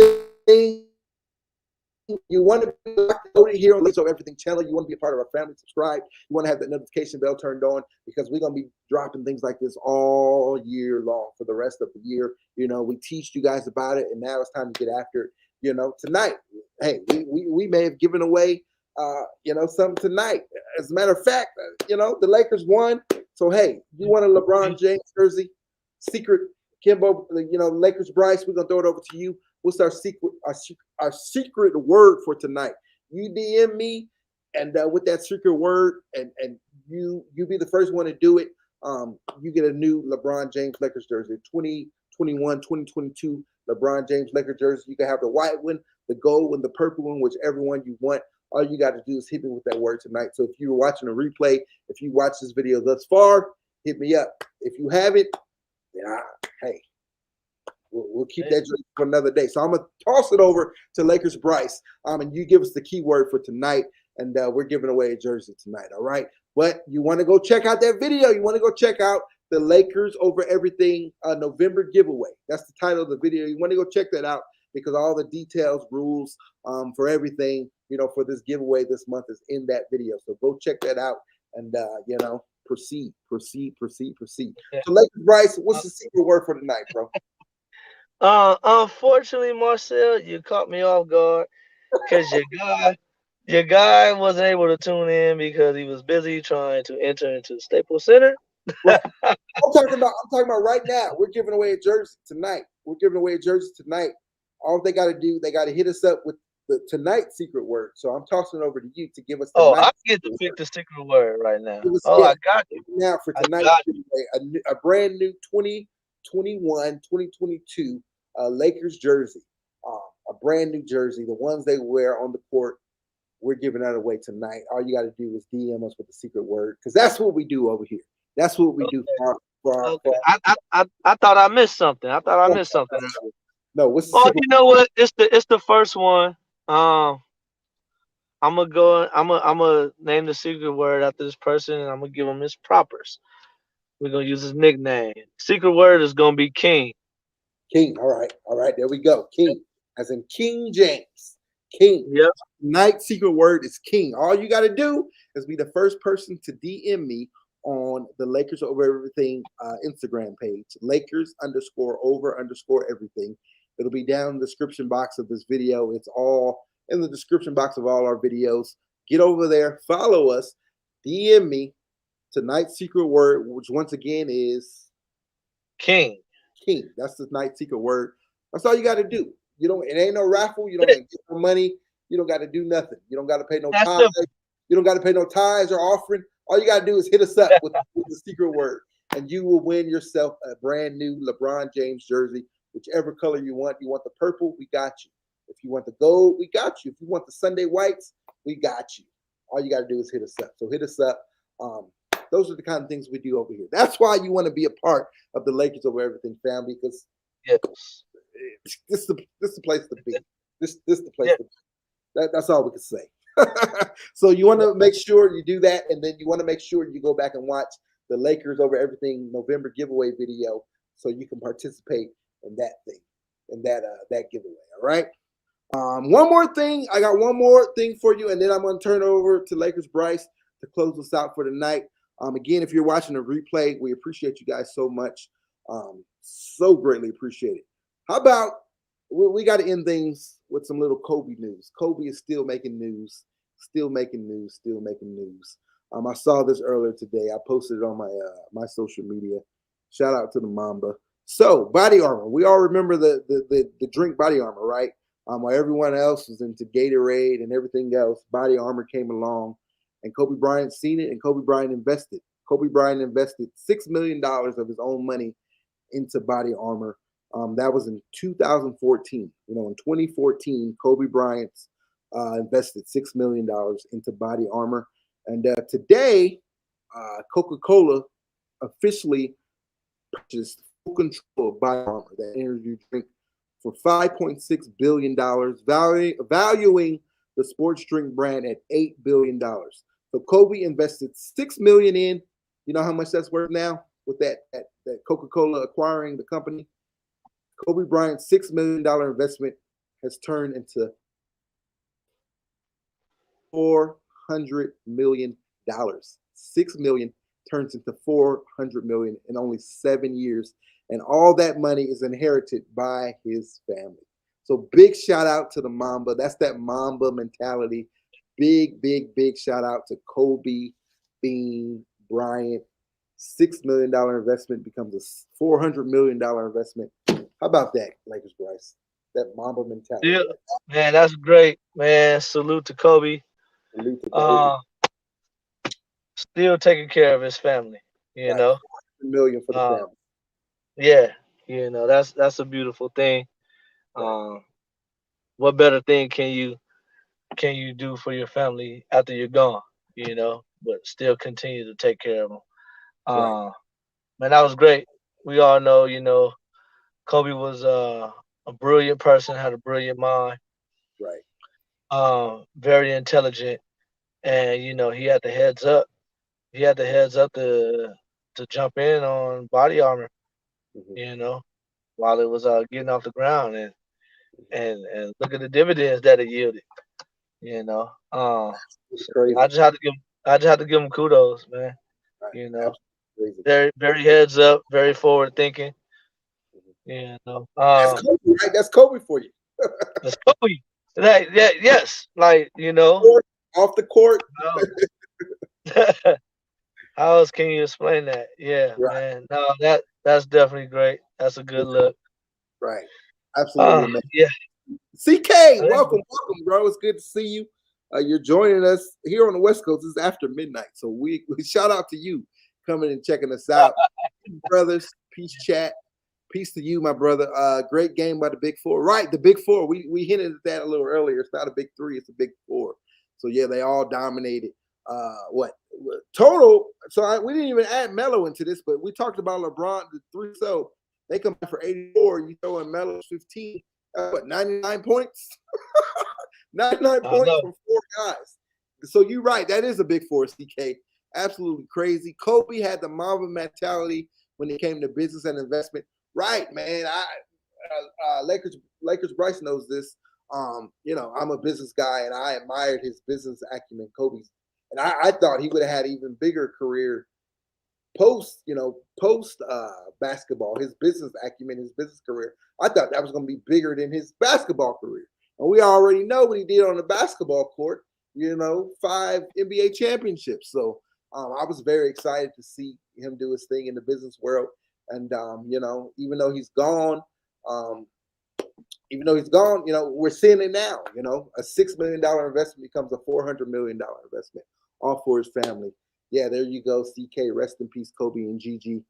thing. You want to be loaded here on Lakers Over Everything channel. You want to be a part of our family. Subscribe. You want to have that notification bell turned on, because we're going to be dropping things like this all year long for the rest of the year. We teach you guys about it, and now it's time to get after it. Tonight, hey, we may have given away, something tonight. As a matter of fact, the Lakers won. So, hey, you want a LeBron James jersey? Secret Kimbo, Lakers Bryce, we're going to throw it over to you. What's our secret word for tonight? You DM me, and with that secret word, and you be the first one to do it. You get a new LeBron James Lakers jersey, 2021, 2022 LeBron James Lakers jersey. You can have the white one, the gold one, the purple one, whichever one you want. All you got to do is hit me with that word tonight. So if you're watching a replay, if you watch this video thus far, hit me up. If you haven't, then hey. We'll keep that for another day. So I'm going to toss it over to Lakers Bryce, and you give us the keyword for tonight, and we're giving away a jersey tonight, all right? But you want to go check out that video. You want to go check out the Lakers Over Everything November giveaway. That's the title of the video. You want to go check that out. because all the details, rules for everything, for this giveaway this month is in that video. So go check that out and, proceed. Yeah. So, Lakers, Bryce, what's the secret word for tonight, bro? Unfortunately, Marcel, you caught me off guard because your guy wasn't able to tune in because he was busy trying to enter into Staples Center. Right. I'm talking about right now. We're giving away a jersey tonight. All they got to do, they got to hit us up with the tonight's secret word. So I'm tossing it over to you to give us Oh, tonight's I get to pick the secret word right now. Give us- Oh, yeah, I got you. now for I tonight's got giveaway, a brand new 2021-2022 Lakers jersey. A brand new jersey, the ones they wear on the court. We're giving that away tonight. All you got to do is DM us with the secret word, because that's what we do over here. That's what we do for our Okay. I thought I missed something. No, what's the Oh, secret? you know what? It's the first one. I'm gonna name the secret word after this person, and I'm gonna give him his propers. We're gonna use his nickname. Secret word is gonna be King. King. All right. There we go. King, as in King James. King. Yep. Tonight's secret word is King. All you got to do is be the first person to DM me on the Lakers Over Everything Instagram page, Lakers_over_everything. It'll be down in the description box of this video. It's all in the description box of all our videos. Get over there, follow us, DM me. Tonight's secret word, which once again is King. King. That's the night's secret word. That's all you got to do. It ain't no raffle. You don't get no money. You don't got to do nothing. You don't got to pay no That's tithes. simple. You don't got to pay no tithes or offering. All you got to do is hit us up with the secret word, and you will win yourself a brand new LeBron James jersey, whichever color you want. You want the purple? We got you. If you want the gold, we got you. If you want the Sunday whites, we got you. All you got to do is hit us up. So hit us up. Those are the kind of things we do over here. That's why you want to be a part of the Lakers Over Everything family, because Yes. this is the place to be. This the place Yeah. to be. That's all we can say. So you want to make sure you do that, and then you want to make sure you go back and watch the Lakers Over Everything November giveaway video, so you can participate in that thing, in that giveaway. All right. One more thing. I got one more thing for you, and then I'm going to turn it over to Lakers Bryce to close us out for the night. Again, if you're watching a replay, we appreciate you guys so much. So greatly appreciate it. How about we got to end things with some little Kobe news. Kobe is still making news. I saw this earlier today. I posted it on my social media. Shout out to the Mamba. So, body armor. We all remember the drink Body Armor, right? While everyone else was into Gatorade and everything else, Body Armor came along, and Kobe Bryant seen it, and Kobe Bryant invested. Kobe Bryant invested $6 million of his own money into Body Armor. That was in 2014. In 2014, Kobe Bryant invested $6 million into Body Armor. And today, Coca-Cola officially purchased full control of Body Armor, that energy drink, for $5.6 billion, valuing the sports drink brand at $8 billion. So Kobe invested $6 million in. You know how much that's worth now with that Coca-Cola acquiring the company? Kobe Bryant's $6 million investment has turned into $400 million. $6 million turns into $400 million in only 7 years. And all that money is inherited by his family. So big shout out to the Mamba. That's that Mamba mentality. Big shout out to Kobe Bean Bryant. $6 million investment becomes a $400 million investment. How about that, Lakers Bryce? That Mamba mentality. Yeah, man, that's great, man. Salute to Kobe. Salute to Kobe. Still taking care of his family. You know. $1 million for the family. Yeah, that's a beautiful thing. Right. What better thing can you do for your family after you're gone? But still continue to take care of them. Right. Man, that was great. We all know, Kobe was a brilliant person, had a brilliant mind. Right. Very intelligent, and he had the heads up. He had the heads up to jump in on Body Armor. Mm-hmm. While it was getting off the ground, and and look at the dividends that it yielded. You know, It's so crazy. I just have to give them kudos, man. Right. You know, Absolutely crazy. very heads up, very forward thinking. You know, That's Kobe, right? That's Kobe for you. it's Kobe. Yes, like Court, off the court. how, how else can you explain that? Yeah, Right. man. No, that's definitely great. That's a good look. Right. Absolutely, man. Yeah. CK, welcome, bro. It's good to see you. You're joining us here on the West Coast. It's after midnight, so we shout out to you coming and checking us out, brothers. Peace, chat. Peace to you, my brother. Great game by the Big Four. Right, the Big Four. We hinted at that a little earlier. It's not a Big Three. It's a Big Four. So yeah, they all dominated. What total? So we didn't even add Melo into this, but we talked about LeBron the three. So they come in for 84. You throw in Melo's 15. What 99 points? 99 points from four guys. So you're right. That is a Big Four, CK. Absolutely crazy. Kobe had the Marvel mentality when it came to business and investment. Right, man. Lakers Bryce knows this. I'm a business guy, and I admired his business acumen, Kobe's, and I thought he would have had an even bigger career post basketball. His business acumen, his business career. I thought that was going to be bigger than his basketball career, and we already know what he did on the basketball court. 5 NBA championships. So I was very excited to see him do his thing in the business world. And even though he's gone, we're seeing it now. A $6 million investment becomes a $400 million investment, all for his family. Yeah, there you go, CK. Rest in peace, Kobe and Gigi.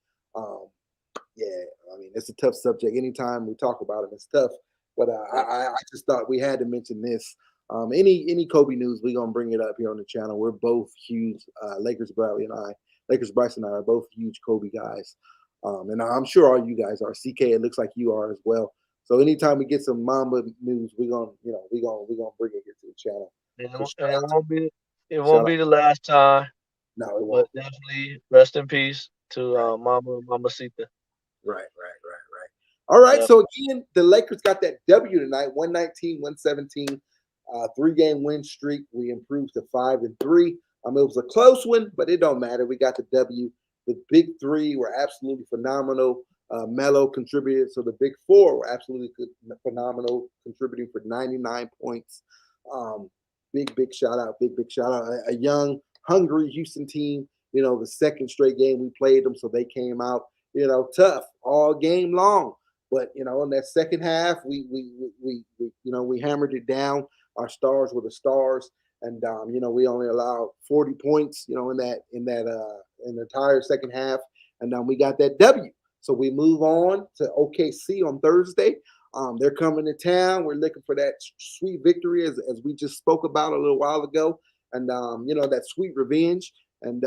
It's a tough subject. Anytime we talk about it, it's tough. But I just thought we had to mention this. Any Kobe news, we're gonna bring it up here on the channel. We're both huge Lakers Bradley and I, Lakers Bryce and I are both huge Kobe guys. And I'm sure all you guys are. CK, it looks like you are as well. So anytime we get some Mamba news, we're gonna bring it here to the channel. It won't be the last time. No, it won't. But definitely rest in peace to Mama Sita. Right. All right. Yeah. So again, the Lakers got that W tonight, 119-117, 3-game win streak. We improved to 5-3. It was a close one, but it don't matter. We got the W. The big three were absolutely phenomenal. Melo contributed, so the big four were absolutely phenomenal, contributing for 99 points. Big shout out. A young, hungry Houston team. The second straight game we played them, so they came out, tough all game long. But in that second half, we hammered it down. Our stars were the stars, and we only allowed 40 points, in the entire second half, and we got that W. So we move on to OKC on Thursday. They're coming to town. We're looking for that sweet victory, as we just spoke about a little while ago, and that sweet revenge. And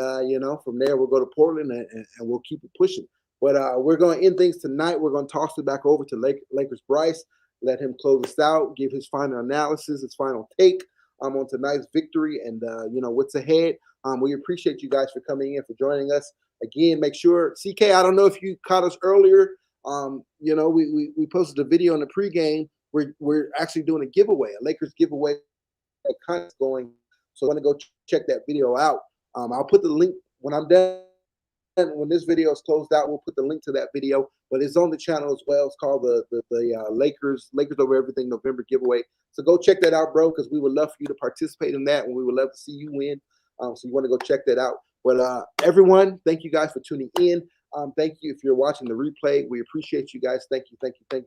from there we'll go to Portland and we'll keep it pushing. But we're going to end things tonight. We're going to toss it back over to Lakers Bryce, let him close us out, give his final analysis, his final take on tonight's victory, and what's ahead. We appreciate you guys for coming in, for joining us. Again, make sure, CK, I don't know if you caught us earlier. We posted a video in the pregame. We're actually doing a giveaway, a Lakers giveaway going. So I want to go check that video out. I'll put the link when I'm done. When this video is closed out, we'll put the link to that video, but it's on the channel as well. It's called the Lakers Over Everything November giveaway. So go check that out, bro, because we would love for you to participate in that, and we would love to see you win. So you want to go check that out. But everyone, thank you guys for tuning in. Thank you if you're watching the replay. We appreciate you guys. Thank you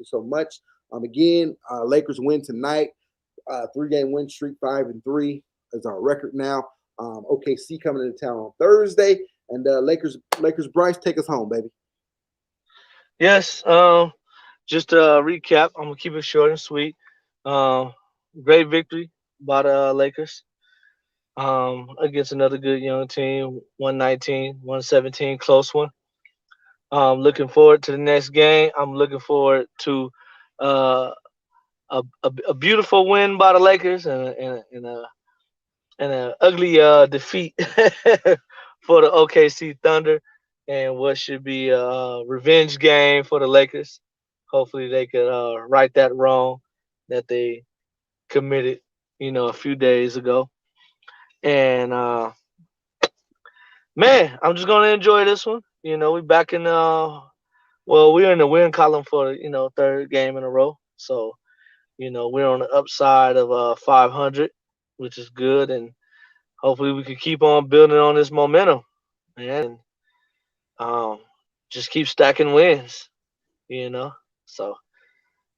so much. Again, Lakers win tonight. 3-game win streak, 5-3 is our record now. OKC coming into town on Thursday. And Lakers Bryce, take us home, baby. Yes. Just to recap, I'm gonna keep it short and sweet. Great victory by the Lakers. Against another good young team, 119-117, close one. Looking forward to the next game. I'm looking forward to a beautiful win by the Lakers and an ugly defeat for the OKC Thunder, and what should be a revenge game for the Lakers. Hopefully they could right that wrong that they committed, a few days ago. And man, I'm just gonna enjoy this one. We back in we're in the win column for third game in a row. So, we're on the upside of 500, which is good, and hopefully we can keep on building on this momentum, man. Um, just keep stacking wins, you know. So,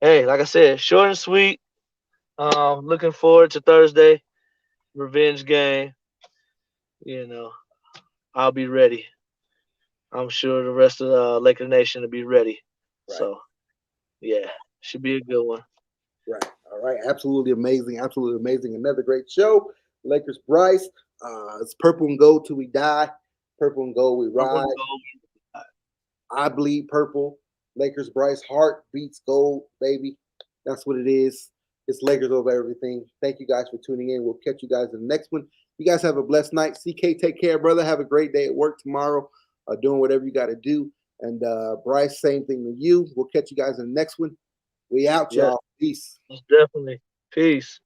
hey, like I said, short and sweet. Looking forward to Thursday, revenge game. You know, I'll be ready. I'm sure the rest of the Laker Nation will be ready. Right. So, yeah, should be a good one. Right. All right. Absolutely amazing. Absolutely amazing. Another great show. Lakers Bryce. It's purple and gold till we die. Purple and gold we ride. I bleed purple. Lakers Bryce. Heart beats gold, baby. That's what it is. It's Lakers over everything. Thank you guys for tuning in. We'll catch you guys in the next one. You guys have a blessed night. CK, take care, brother. Have a great day at work tomorrow. Doing whatever you got to do. And Bryce, same thing to you. We'll catch you guys in the next one. We out, y'all. Peace. Definitely. Peace.